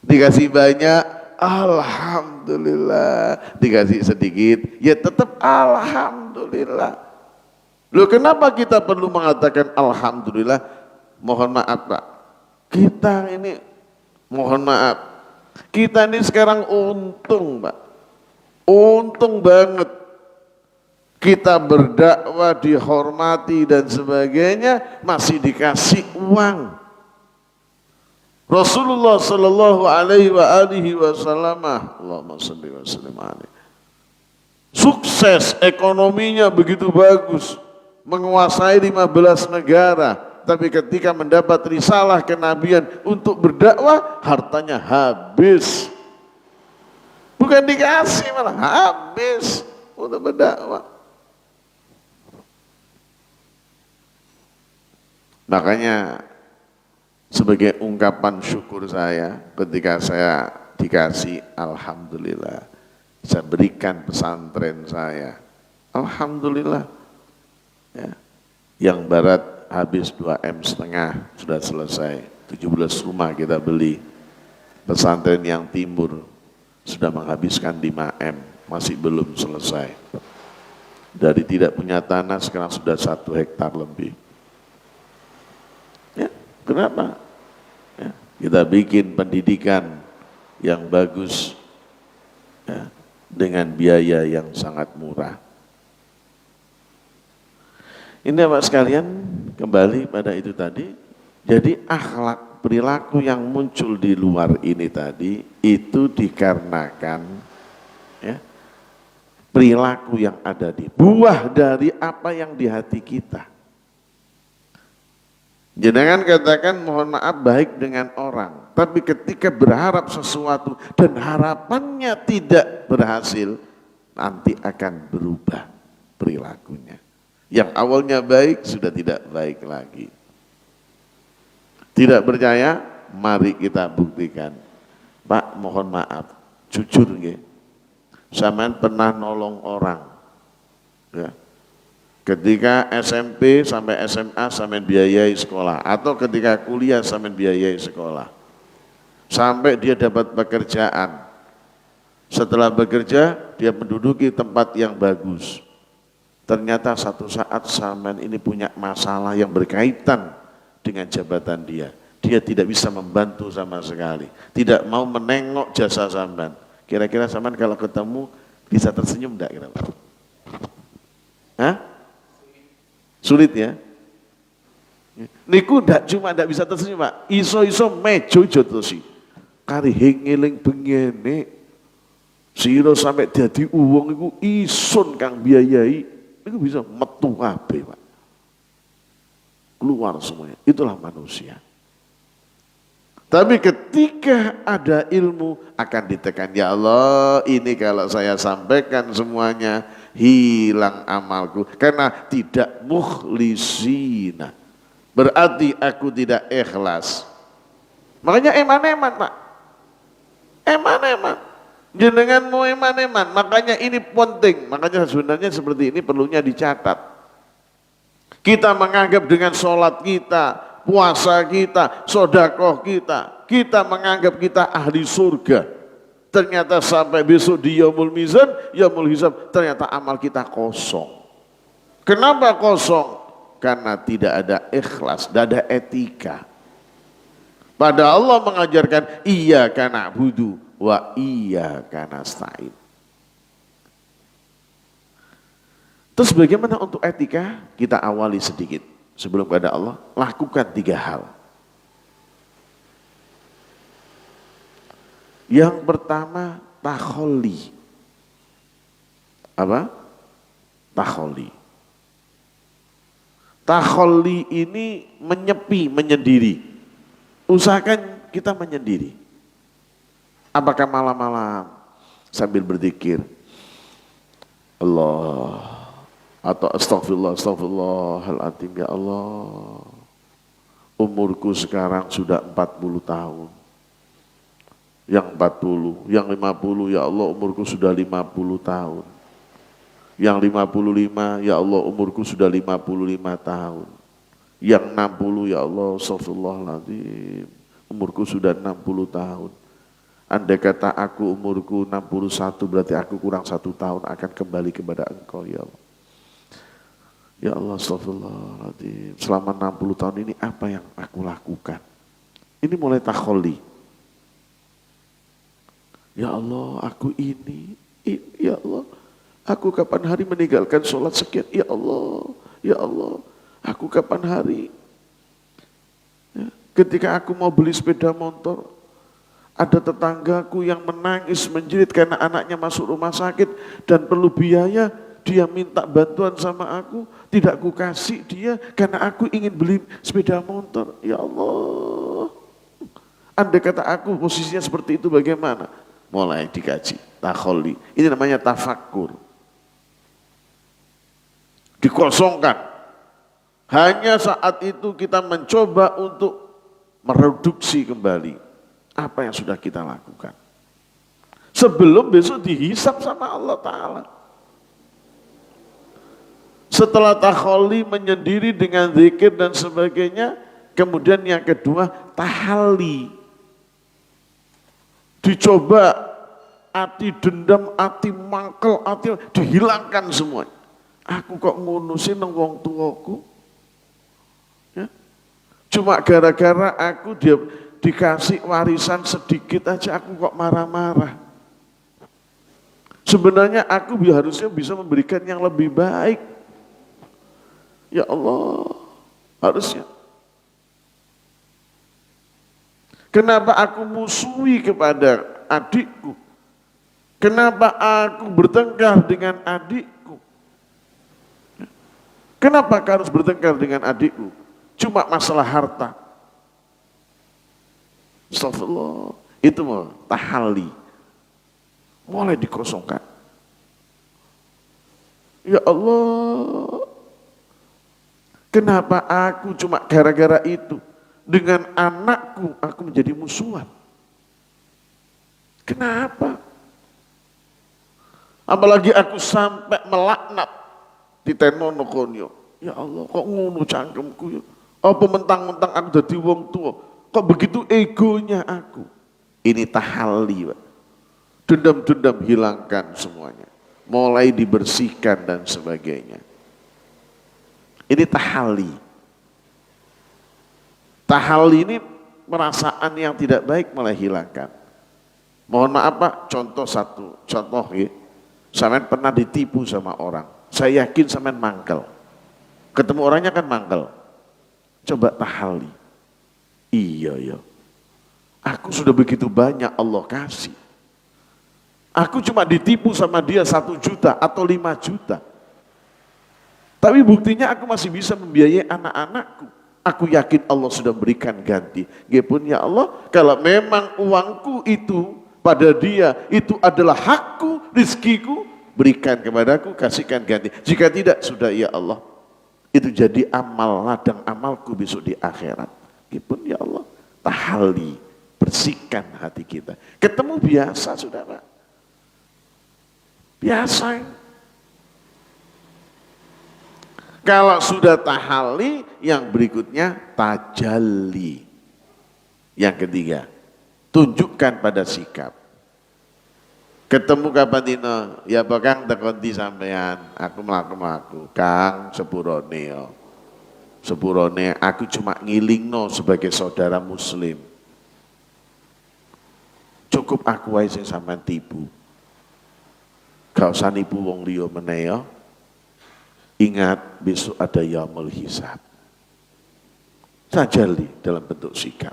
Dikasih banyak, alhamdulillah, dikasih sedikit, ya tetap alhamdulillah. Loh, kenapa kita perlu mengatakan alhamdulillah? Mohon maaf Pak, kita ini mohon maaf, kita ini sekarang untung Pak, untung banget. Kita berdakwah, dihormati dan sebagainya, masih dikasih uang. Rasulullah sallallahu alaihi wasallam, Allahumma shalli wa sallim alaihi, sukses, ekonominya begitu bagus, menguasai 15 negara, tapi ketika mendapat risalah kenabian untuk berdakwah, hartanya habis. Bukan dikasih, malah habis untuk berdakwah. Makanya sebagai ungkapan syukur saya ketika saya dikasih, alhamdulillah, saya berikan pesantren saya, alhamdulillah. Ya. Yang barat habis 2,5 M sudah selesai, 17 rumah kita beli. Pesantren yang timur sudah menghabiskan 5 M, masih belum selesai. Dari tidak punya tanah sekarang sudah 1 hektar lebih. Ya, kenapa? Ya, kita bikin pendidikan yang bagus, ya, dengan biaya yang sangat murah. Ini Bapak sekalian, kembali pada itu tadi. Jadi akhlak, perilaku yang muncul di luar ini tadi, itu dikarenakan, ya, perilaku yang ada di buah dari apa yang di hati kita. Jangan katakan mohon maaf baik dengan orang, tapi ketika berharap sesuatu dan harapannya tidak berhasil, nanti akan berubah perilakunya. Yang awalnya baik sudah tidak baik lagi. Tidak percaya? Mari kita buktikan. Pak, mohon maaf, jujur nggih. Sampean pernah nolong orang. Ya. Ketika SMP sampai SMA sampean biayai sekolah, atau ketika kuliah sampean biayai sekolah. Sampai dia dapat pekerjaan. Setelah bekerja, dia menduduki tempat yang bagus. Ternyata satu saat sampean ini punya masalah yang berkaitan dengan jabatan dia. Dia tidak bisa membantu sama sekali. Tidak mau menengok jasa sampean. Kira-kira sampean kalau ketemu bisa tersenyum enggak kira-kira? Hah? Sulit ya? Niku ndak cuma ndak bisa tersenyum, Pak. Iso-iso mejo jotosi. Kari hengeling bengene. Sira sampai dadi uwong iku isun kang biayai. Itu bisa metu kabeh, Pak. Keluar semuanya. Itulah manusia. Tapi ketika ada ilmu akan ditekan, ya Allah, ini kalau saya sampaikan semuanya hilang amalku karena tidak mukhlisina. Berarti aku tidak ikhlas. Makanya eman-eman, Pak. Eman-eman. Jenengan mau eman-eman, makanya ini penting. Makanya sebenarnya seperti ini perlunya dicatat. Kita menganggap dengan sholat kita, puasa kita, sodakoh kita, kita menganggap kita ahli surga. Ternyata sampai besok di yaumul mizan, yaumul hisab, ternyata amal kita kosong. Kenapa kosong? Karena tidak ada ikhlas, tidak ada etika. Pada Allah mengajarkan iyyaka na'budu wa iyyaka nasta'in. Terus bagaimana untuk etika? Kita awali sedikit. Sebelum kepada Allah, lakukan 3 hal. Yang pertama, takholli. Apa? Takholli. Takholli ini menyepi, menyendiri. Usahakan kita menyendiri. Apakah malam-malam sambil berzikir Allah atau astagfirullah, astagfirullahaladzim, ya Allah, umurku sekarang sudah 40 tahun. Yang 40, yang 50, ya Allah umurku sudah 50 tahun. Yang 55, ya Allah umurku sudah 55 tahun. Yang 60, ya Allah astagfirullahaladzim, umurku sudah 60 tahun. Andai kata aku umurku 61, berarti aku kurang 1 tahun akan kembali kepada Engkau, ya Allah. Ya Allah astagfirullahaladzim, selama 60 tahun ini apa yang aku lakukan? Ini mulai takholli. Ya Allah aku ini, ya Allah, aku kapan hari meninggalkan sholat sekian, ya Allah, aku kapan hari. Ya, ketika aku mau beli sepeda motor, ada tetanggaku yang menangis menjerit karena anaknya masuk rumah sakit dan perlu biaya. dia minta bantuan sama aku, tidak ku kasih dia karena aku ingin beli sepeda motor. Ya Allah, andai kata aku posisinya seperti itu bagaimana? Mulai dikaji, takholli. Ini namanya tafakkur. Dikosongkan. Hanya saat itu kita mencoba untuk mereduksi kembali apa yang sudah kita lakukan. Sebelum besok dihisap sama Allah Ta'ala. Setelah takholli menyendiri dengan zikir dan sebagainya, kemudian yang kedua tahalli. Dicoba hati dendam, hati mangkel, hati dihilangkan semua. Aku kok ngunusin nang wong tuaku? Ya. Cuma gara-gara aku dia dikasih warisan sedikit aja aku kok marah-marah. Sebenarnya aku harusnya bisa memberikan yang lebih baik. Ya Allah, harusnya. Kenapa aku musuhi kepada adikku? Kenapa aku bertengkar dengan adikku? Kenapa harus bertengkar dengan adikku? Cuma masalah harta. Astagfirullah. Itu mau tahalli. Mulai dikosongkan. Ya Allah. Kenapa aku cuma gara-gara itu? Dengan anakku aku menjadi musuhan. Kenapa? Apalagi aku sampai melaknat di tenono konyo. Ya Allah, kok ngono cangkemku ya? Apa mentang-mentang aku jadi wong tua? Kok begitu egonya aku? Ini tahalli, Pak. Dendam-dendam hilangkan semuanya. Mulai dibersihkan dan sebagainya. Ini tahalli. Tahalli ini perasaan yang tidak baik mulai hilangkan. Mohon maaf Pak, contoh ya. Sampean pernah ditipu sama orang. Saya yakin sampean mangkel. Ketemu orangnya kan mangkel. Coba tahalli. Iya ya. Aku sudah begitu banyak Allah kasih. Aku cuma ditipu sama dia 1 juta atau 5 juta. Tapi buktinya aku masih bisa membiayai anak-anakku. Aku yakin Allah sudah berikan ganti. Gepun ya Allah, kalau memang uangku itu pada dia, itu adalah hakku, rizkiku, berikan kepadaku, kasihkan ganti. Jika tidak, sudah ya Allah. Itu jadi amal, ladang amalku besok di akhirat. Gepun ya Allah, tahalli, bersihkan hati kita. Ketemu biasa sudah Pak. Biasa. Kalau sudah tahalli, yang berikutnya tajalli. Yang ketiga, tunjukkan pada sikap. Ketemu kapan dino, ya Pak Kang tekonti sampean, aku melaku-melaku, Kang sepurone yo. Sepurone aku cuma ngilingno sebagai saudara muslim. Cukup aku wae sing sampean tipu. Gak usah nipu wong liya meneh yo. Ingat besok ada yaumul hisab. Tajalli dalam bentuk sikap.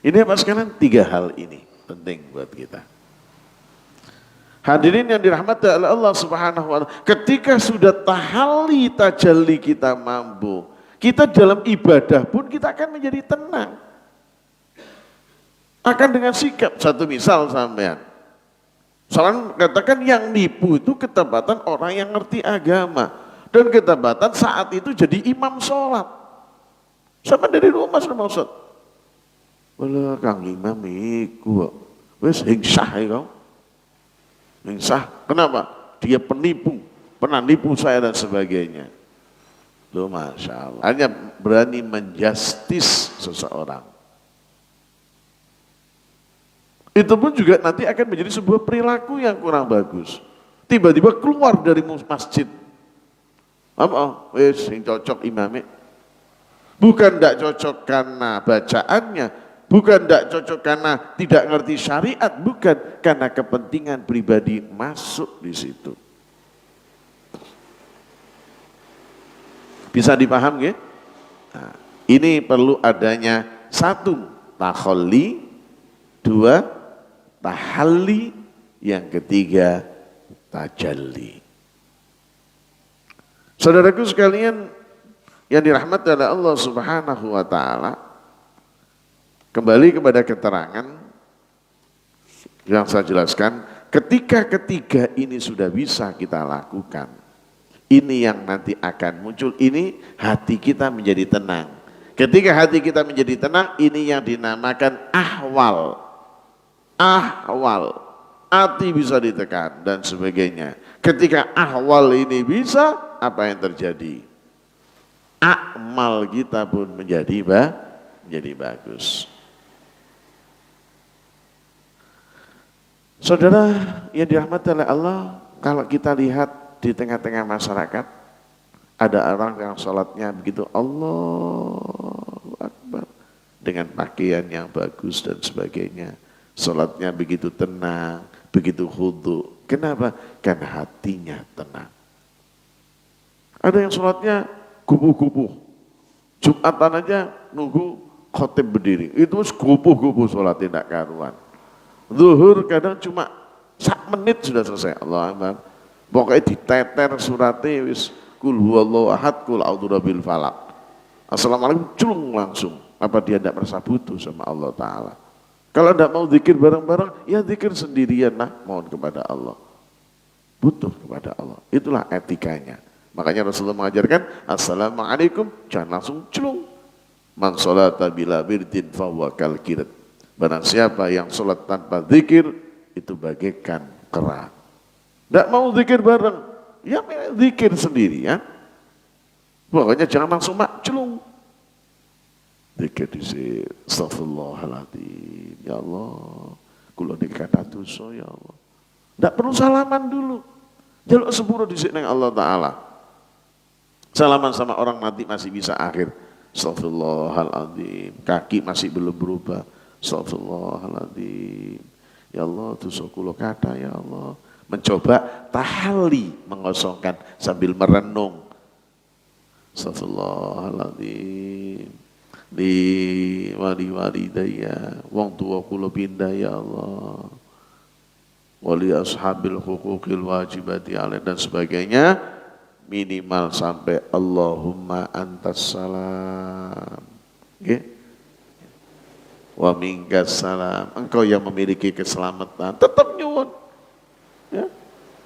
Ini apa sekalian? 3 hal ini penting buat kita. Hadirin yang dirahmati oleh Allah Subhanahu wa taala, ketika sudah tahalli tajalli kita mampu, kita dalam ibadah pun kita akan menjadi tenang. Akan dengan sikap. Satu misal sampean. Soalnya katakan yang nipu itu ketepatan orang yang ngerti agama. Dan ketepatan saat itu jadi imam sholat. Sama dari rumah sama Ustaz. Wala kang imam iku. Wes hingsah ya kau. Hingsah. Kenapa? Dia penipu. Pernah nipu saya dan sebagainya. Loh Masya Allah. Hanya berani menjustis seseorang. Itu pun juga nanti akan menjadi sebuah perilaku yang kurang bagus. Tiba-tiba keluar dari masjid. Apa? Wes sing cocok imame. Bukan tidak cocok karena bacaannya, bukan tidak cocok karena tidak ngerti syariat, bukan karena kepentingan pribadi masuk di situ. Bisa dipaham ya? Nah, ini perlu adanya 1 takholli, 2 tahalli, yang ketiga tajalli. Saudaraku sekalian yang dirahmati oleh Allah Subhanahu wa taala, kembali kepada keterangan yang saya jelaskan, ketika ketiga ini sudah bisa kita lakukan, ini yang nanti akan muncul, ini hati kita menjadi tenang. Ketika hati kita menjadi tenang, ini yang dinamakan ahwal. Ahwal, hati bisa ditekan dan sebagainya. Ketika ahwal ini bisa, apa yang terjadi? Amal kita pun menjadi bagus. Saudara yang dirahmati oleh Allah, kalau kita lihat di tengah-tengah masyarakat, ada orang yang sholatnya begitu Allahu Akbar, dengan pakaian yang bagus dan sebagainya. Sholatnya begitu tenang, begitu khudu. Kenapa? Karena hatinya tenang. Ada yang sholatnya kupu-kupu. Jumatan aja nunggu khotib berdiri. Itu kupu-kupu sholat tidak karuan. Zuhur kadang cuma 1 menit sudah selesai. Allah Akbar. Pokoknya diteter suratnya wis kul huwallahu ahad kul a'udzu falak. Assalamualaikum culung langsung. Apa dia tidak merasa butuh sama Allah Ta'ala? Kalau tidak mau zikir bareng-bareng, ya zikir sendirian lah, mohon kepada Allah. Butuh kepada Allah. Itulah etikanya. Makanya Rasulullah mengajarkan, Assalamualaikum, jangan langsung celung. Man sholata bila wirdin fahuwa kal kirat. Barang siapa yang sholat tanpa zikir, itu bagaikan kera. Tidak mau zikir bareng, ya zikir sendiri ya. Pokoknya jangan langsung celung. Zikir disi, astagfirullahaladzim, ya Allah, kula dikata dosa ya Allah. Tidak perlu salaman dulu, jaluk sepuluh disi neng Allah Ta'ala. Salaman sama orang mati masih bisa akhir, astagfirullahaladzim, kaki masih belum berubah, astagfirullahaladzim, ya Allah dosa kula kata ya Allah. Mencoba tahali mengosongkan sambil merenung, astagfirullahaladzim. Di wali daya, wong tua kula pindah ya Allah, wali ashabil hukukil wajibati alaih dan sebagainya, minimal sampai Allahumma antas salam, okay? Wa minkas salam, engkau yang memiliki keselamatan, tetap nyuwun ya.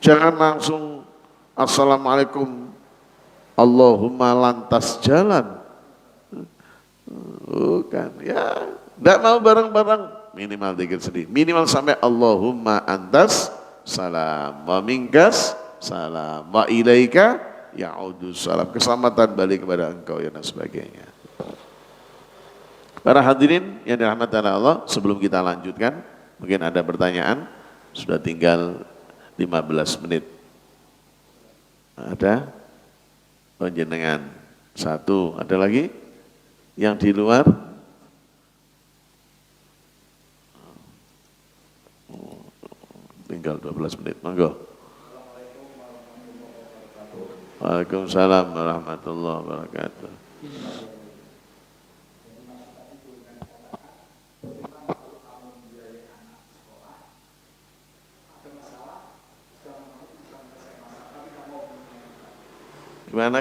Jangan langsung assalamualaikum Allahumma lantas jalan. Bukan, ya tidak mau bareng-bareng, minimal zikir sendiri, minimal sampai Allahumma antas salam wa minkas salam wa ilaika ya'udu salam, keselamatan balik kepada engkau ya dan sebagainya. Para hadirin yang dirahmati Allah, sebelum kita lanjutkan, mungkin ada pertanyaan, sudah tinggal 15 menit. Ada penjenengan satu, ada lagi? Yang di luar, tinggal 12 menit, monggo. Waalaikumsalam warahmatullahi wabarakatuh. Gimana?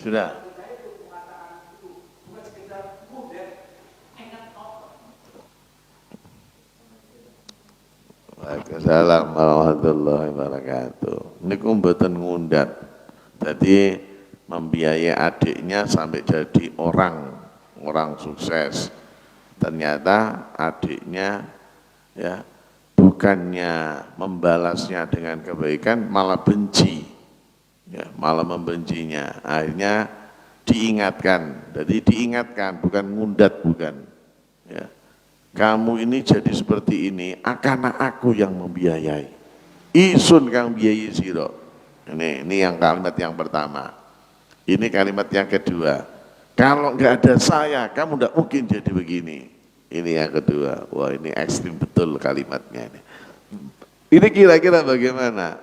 Sudah. Waalaikumsalam warahmatullahi wabarakatuh. Ini mboten ngundat. Jadi membiayai adiknya sampai jadi orang sukses. Ternyata adiknya ya bukannya membalasnya dengan kebaikan, malah benci. Ya, malah membencinya. Akhirnya diingatkan. Jadi diingatkan, bukan ngundat, bukan. Ya. Kamu ini jadi seperti ini, karena aku yang membiayai. Isun kang biayai siro. Ini yang kalimat yang pertama. Ini kalimat yang kedua. Kalau nggak ada saya, kamu nggak mungkin jadi begini. Ini yang kedua. Wah, ini ekstrim betul kalimatnya ini. Ini kira-kira bagaimana?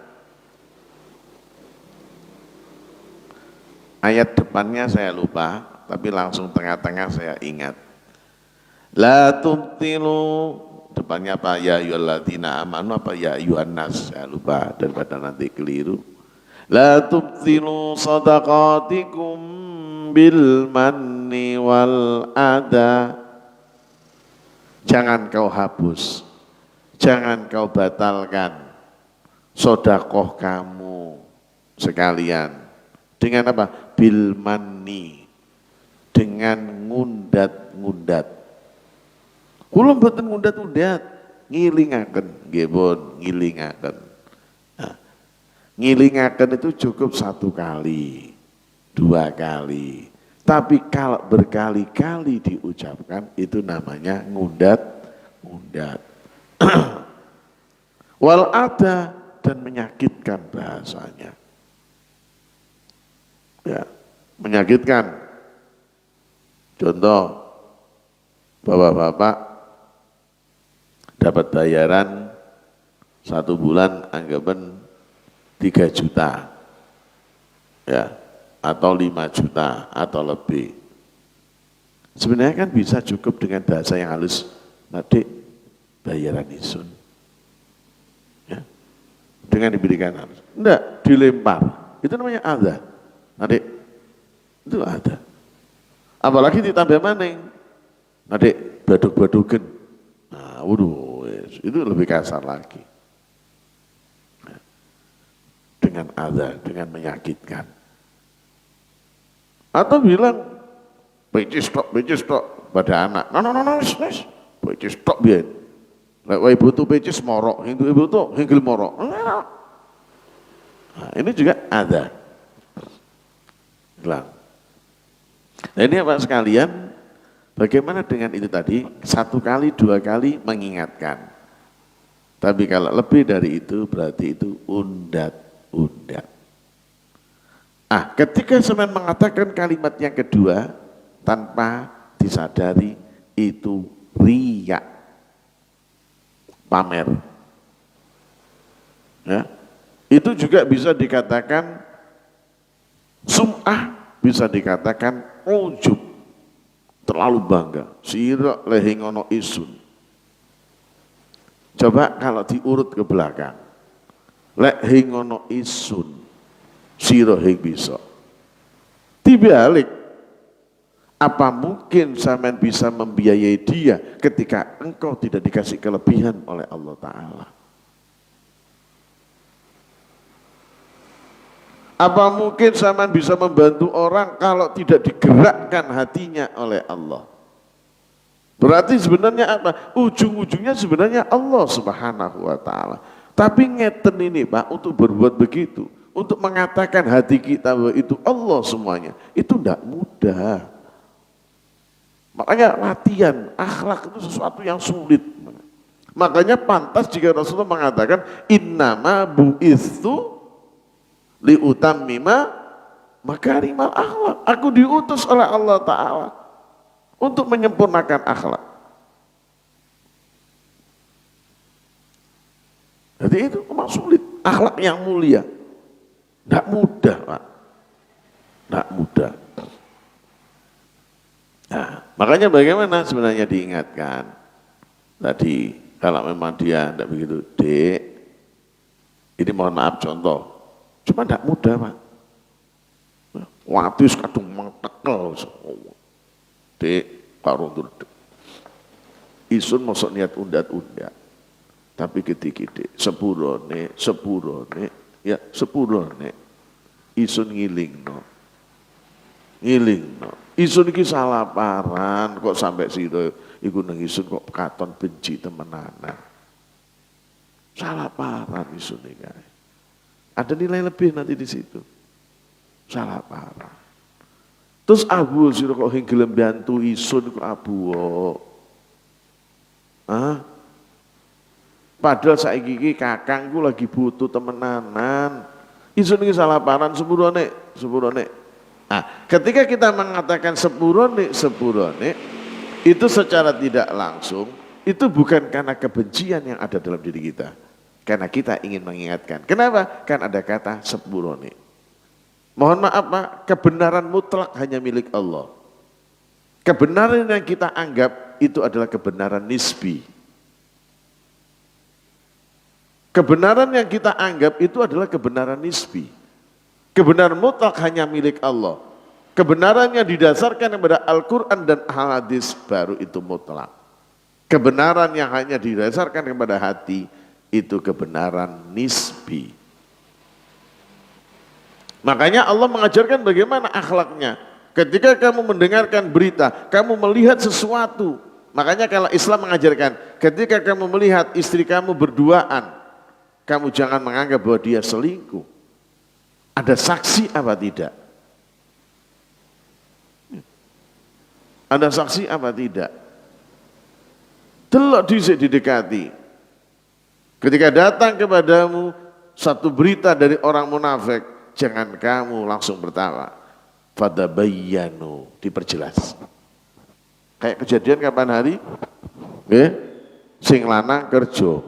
Ayat depannya saya lupa, tapi langsung tengah-tengah saya ingat. La tubtilu, depannya apa? Ya ayyuhalladzina amanu apa ya ayyuhan nas, saya lupa daripada nanti keliru. La tubtilu sadaqatikum bil manni wal adha. Jangan kau hapus, jangan kau batalkan sodakoh kamu sekalian. Dengan apa? Bil manni, dengan ngundat-ngundat. Kula mboten ngundat-ngundat, ngilingaken, nggih pun ngilingaken. Nah, ngilingaken itu cukup 1 kali, 2 kali. Tapi kalau berkali-kali diucapkan itu namanya ngundat-ngundat. Wal ada, dan menyakitkan bahasanya. Ya, menyakitkan. Contoh, bapak-bapak dapat bayaran 1 bulan anggapan 3 juta, ya, atau 5 juta atau lebih. Sebenarnya kan bisa cukup dengan bahasa yang halus. Adik, bayaran isun. Ya, dengan diberikan halus. Enggak, dilempar. Itu namanya adha. Adik, itu ada. Apalagi ditambah maning. Adik, baduk-baduken. Nah, waduh, itu lebih kasar lagi. Dengan adha, dengan menyakitkan. Atau bilang, becis tok, pada anak. No, becis tok biar. Lek ibu tuh becis morok, ibu tuh hinggil morok. Nah, ini juga adha. Nah, ini apa sekalian, bagaimana dengan itu tadi, 1 kali, 2 kali mengingatkan. Tapi kalau lebih dari itu berarti itu undat-undat. Ketika semen mengatakan kalimat yang kedua tanpa disadari itu riya, pamer. Ya, itu juga bisa dikatakan sum'ah, bisa dikatakan ujub, terlalu bangga, sira lehingono isun. Coba kalau diurut ke belakang, lehingono isun, sira hing bisa. Dibalik, apa mungkin sampean bisa membiayai dia ketika engkau tidak dikasih kelebihan oleh Allah Ta'ala? Apa mungkin sampean bisa membantu orang kalau tidak digerakkan hatinya oleh Allah? Berarti sebenarnya apa? Ujung-ujungnya sebenarnya Allah Subhanahu wa Ta'ala. Tapi ngeten ini Pak, untuk berbuat begitu, untuk mengatakan hati kita bahwa itu Allah semuanya, itu tidak mudah. Makanya latihan akhlak itu sesuatu yang sulit. Makanya pantas jika Rasulullah mengatakan innama bu'itsu liutammima makarimal akhlak. Aku diutus oleh Allah Ta'ala untuk menyempurnakan akhlak. Jadi itu memang sulit. Akhlak yang mulia tidak mudah Pak, tidak mudah. Nah, makanya bagaimana sebenarnya diingatkan tadi, kalau memang dia tidak begitu, Dek, ini mohon maaf contoh, cuma tidak mudah Pak. Watis kadung mentekel. Dek, karo tur. Isun mosok niat undat-undat. Tapi ketika sepurone, ya sepurone. Isun ngilingno. Isun iki salah paran kok sampai sira iku nang isun kok katon benci temenanan. Salah paran isun iki. Ada nilai lebih nanti di situ. Salah parah. Terus abu sira kok gelem bantu isun kok abu. Hah? Padahal saiki iki kakangku lagi butuh temenanan. Isun iki salaparan sepurone. Nah, ketika kita mengatakan sepurone, itu secara tidak langsung itu bukan karena kebencian yang ada dalam diri kita. Karena kita ingin mengingatkan. Kenapa? Kan ada kata sepurone. Mohon maaf Pak, kebenaran mutlak hanya milik Allah. Kebenaran yang kita anggap itu adalah kebenaran nisbi. Kebenaran yang kita anggap itu adalah kebenaran nisbi. Kebenaran mutlak hanya milik Allah. Kebenaran yang didasarkan kepada Al-Quran dan Al-Hadis baru itu mutlak. Kebenaran yang hanya didasarkan kepada hati itu kebenaran nisbi. Makanya Allah mengajarkan bagaimana akhlaknya. Ketika kamu mendengarkan berita, kamu melihat sesuatu. Makanya kalau Islam mengajarkan, ketika kamu melihat istri kamu berduaan, kamu jangan menganggap bahwa dia selingkuh. Ada saksi apa tidak? Ada saksi apa tidak? Delok dhisik didekati. Ketika datang kepadamu satu berita dari orang munafik, jangan kamu langsung bertawa. Fadabayyanu, diperjelas. Kayak kejadian kapan hari? Sing lanang kerja.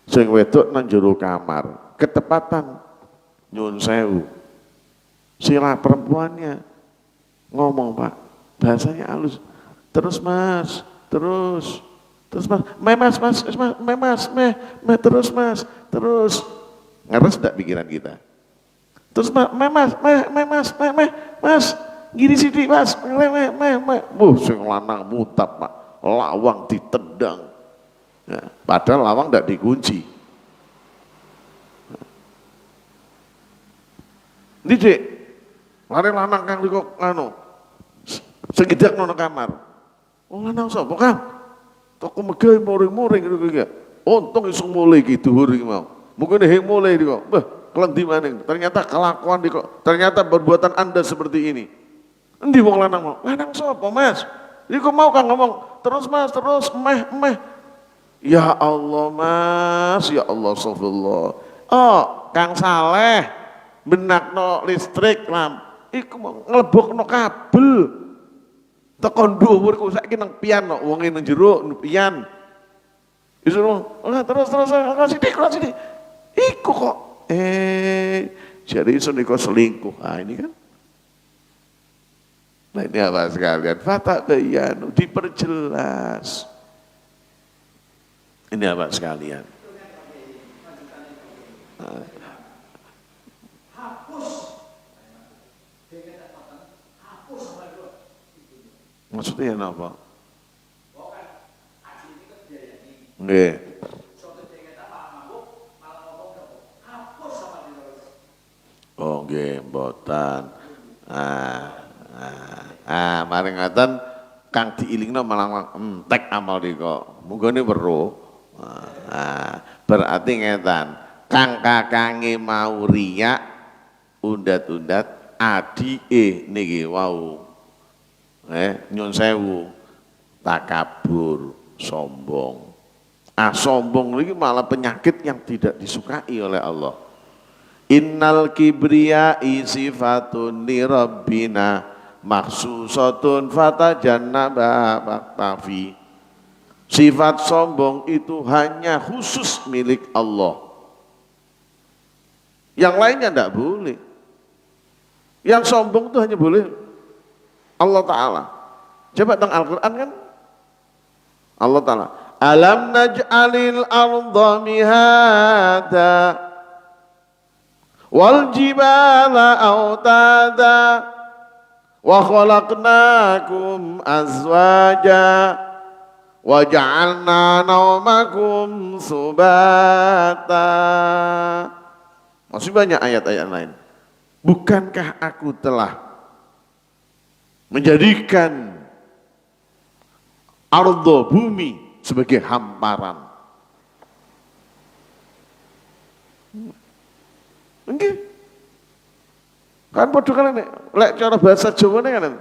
Sing wedok nang jero kamar. Ketepatan nyun sewu. Sila perempuannya ngomong Pak, bahasanya halus. Terus mas, terus mas, terus ngeres enggak pikiran kita? Terus mas, gini sini mas, sing lanang mutap Pak, lawang ditendang. Ya, padahal lawang enggak dikunci. Didik, lari lanang kang kok anu, segidak nang kamar. Oh lanang sapa Kang? Toko megah muring-muring gitu. Untung iso mulai gitu dhuwur iki mau. Mungkin heng mulai kok. Bah, klendi maning. Ternyata kelakuan kok. Ternyata perbuatan Anda seperti ini. Endi wong lanang mau? Lanang sapa, Mas? Iku mau Kang ngomong, terus Mas, terus meh. Ya Allah, Mas, ya Allah, astagfirullah. Oh, Kang Saleh benakno listrik lamp. Iku mau nglebokno kabel. Tekon dhuwur kok saiki nang pian kok wonge nang jero pian. Disuruh, terus sini. Iku kok jadi iso niku selingkuh. Ah ini kan. Nah ini apa sekalian? Fatabayyanu, diperjelas. Ini apa sekalian? Maksudnya apa? Nggih. Oh nggih, mboten. Mari ngaten kang diilingno malah entek amal kok. Munggone weruh. Berarti ngetan, kang kakange mau riyak undat-undat adike niki wau. Nyun sewu, takabur, sombong. Sombong ini malah penyakit yang tidak disukai oleh Allah. Innal kibriya sifatun li rabbina maksusatun fatajannaba baktafi. Sifat sombong itu hanya khusus milik Allah. Yang lainnya tidak boleh. Yang sombong itu hanya boleh Allah Ta'ala. Coba tentang Al-Quran kan Allah Ta'ala, alam naj'alil arda mihada wal jibala autada wa khalaqnakum azwaja wa ja'alna naumakum subata. Masih banyak ayat-ayat lain. Bukankah aku telah menjadikan ardo bumi sebagai hamparan. Enggak. Kan padha kan lek cara bahasa Jawane kan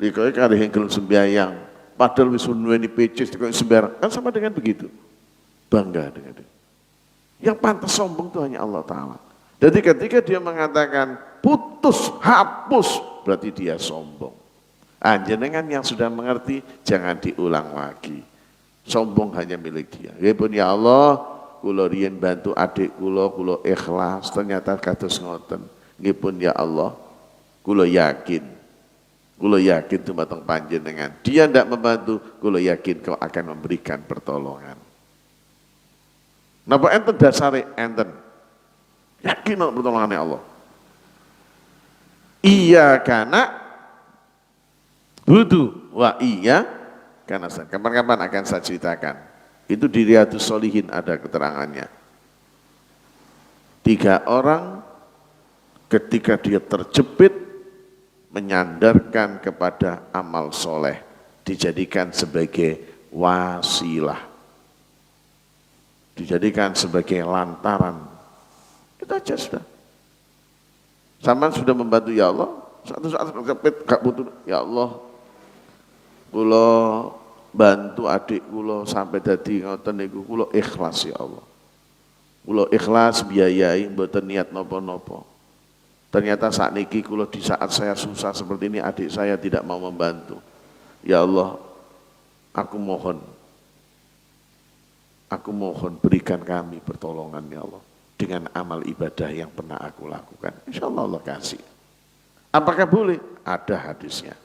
iki kare hengkel sembayang padahal wis nuweni pecis kok sembarang kan sama dengan begitu. Bangga dengan itu. Yang pantas sombong itu hanya Allah Ta'ala. Jadi ketika dia mengatakan putus, hapus, berarti dia sombong. Jenengan yang sudah mengerti jangan diulang lagi. Sombong hanya milik dia. Ya Allah, kula riyen bantu adik kula ikhlas, ternyata kados ngoten. Nggih pun ya Allah, kula yakin dumateng panjenengan. Dia tidak membantu, kula yakin kau akan memberikan pertolongan. Napa enten dasare enten? Yakin pertolongannya Allah. Iya karena butuh wa iya karena kapan-kapan akan saya ceritakan. Itu di Riyadhus Shalihin ada keterangannya. 3 orang ketika dia terjepit menyandarkan kepada amal soleh dijadikan sebagai wasilah, dijadikan sebagai lantaran. Itu aja sudah. Sama sudah membantu ya Allah. Satu saat terjepit gak butuh ya Allah. Kula bantu adik kula sampai dadi ngoten niku kula ikhlas ya Allah. Kula ikhlas biayai mboten niat napa-napa. Ternyata saat niki kula di saat saya susah seperti ini adik saya tidak mau membantu. Ya Allah, aku mohon berikan kami pertolongan ya Allah dengan amal ibadah yang pernah aku lakukan. Insya Allah Allah kasih. Apakah boleh? Ada hadisnya.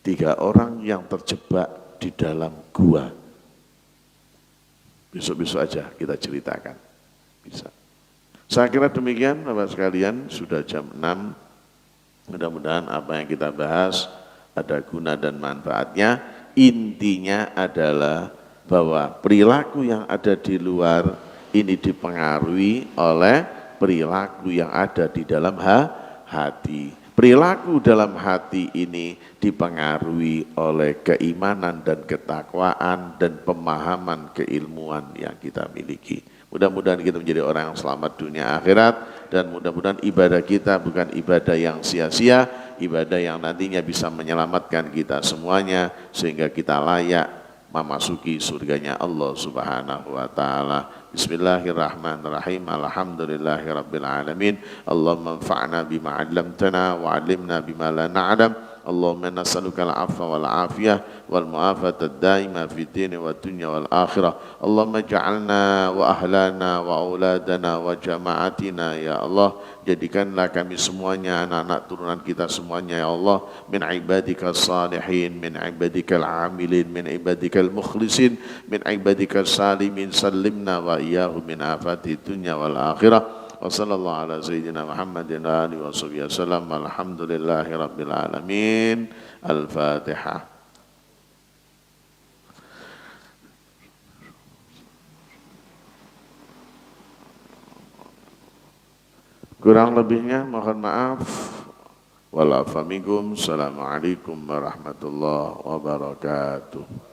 3 orang yang terjebak di dalam gua. Besok-besok aja kita ceritakan. Bisa. Saya kira demikian Bapak sekalian, sudah jam 6. Mudah-mudahan apa yang kita bahas ada guna dan manfaatnya. Intinya adalah bahwa perilaku yang ada di luar ini dipengaruhi oleh perilaku yang ada di dalam hati. Perilaku dalam hati ini dipengaruhi oleh keimanan dan ketakwaan dan pemahaman keilmuan yang kita miliki. Mudah-mudahan kita menjadi orang yang selamat dunia akhirat dan mudah-mudahan ibadah kita bukan ibadah yang sia-sia, ibadah yang nantinya bisa menyelamatkan kita semuanya sehingga kita layak memasuki surganya Allah Subhanahu wa taala. Bismillahirrahmanirrahim. Alhamdulillahirabbil alamin. Allahumma anfa'na bima 'allamtana wa 'allimna bima la na'lam. Allahumma nas'aluka al-'afwa wal 'afiyah wal mu'afata ad-daimah fid din wa dunya wal akhirah. Allahumma ja'alna wa ahlana wa auladana wa jama'atina ya Allah. Jadikanlah kami semuanya, anak-anak turunan kita semuanya ya Allah, min ibadikal salihin, min ibadikal amilin, min ibadikal mukhlisin, min ibadikal salimin, sallimna wa iyyahu min afati dunya wal akhirah. Wa sallallahu ala sayyidina Muhammadin wa alihi wa sahbihi wasallam. Alhamdulillahi rabbil alamin. Al-Fatihah. Kurang lebihnya mohon maaf. Wal afa minkum. Assalamualaikum warahmatullahi wabarakatuh.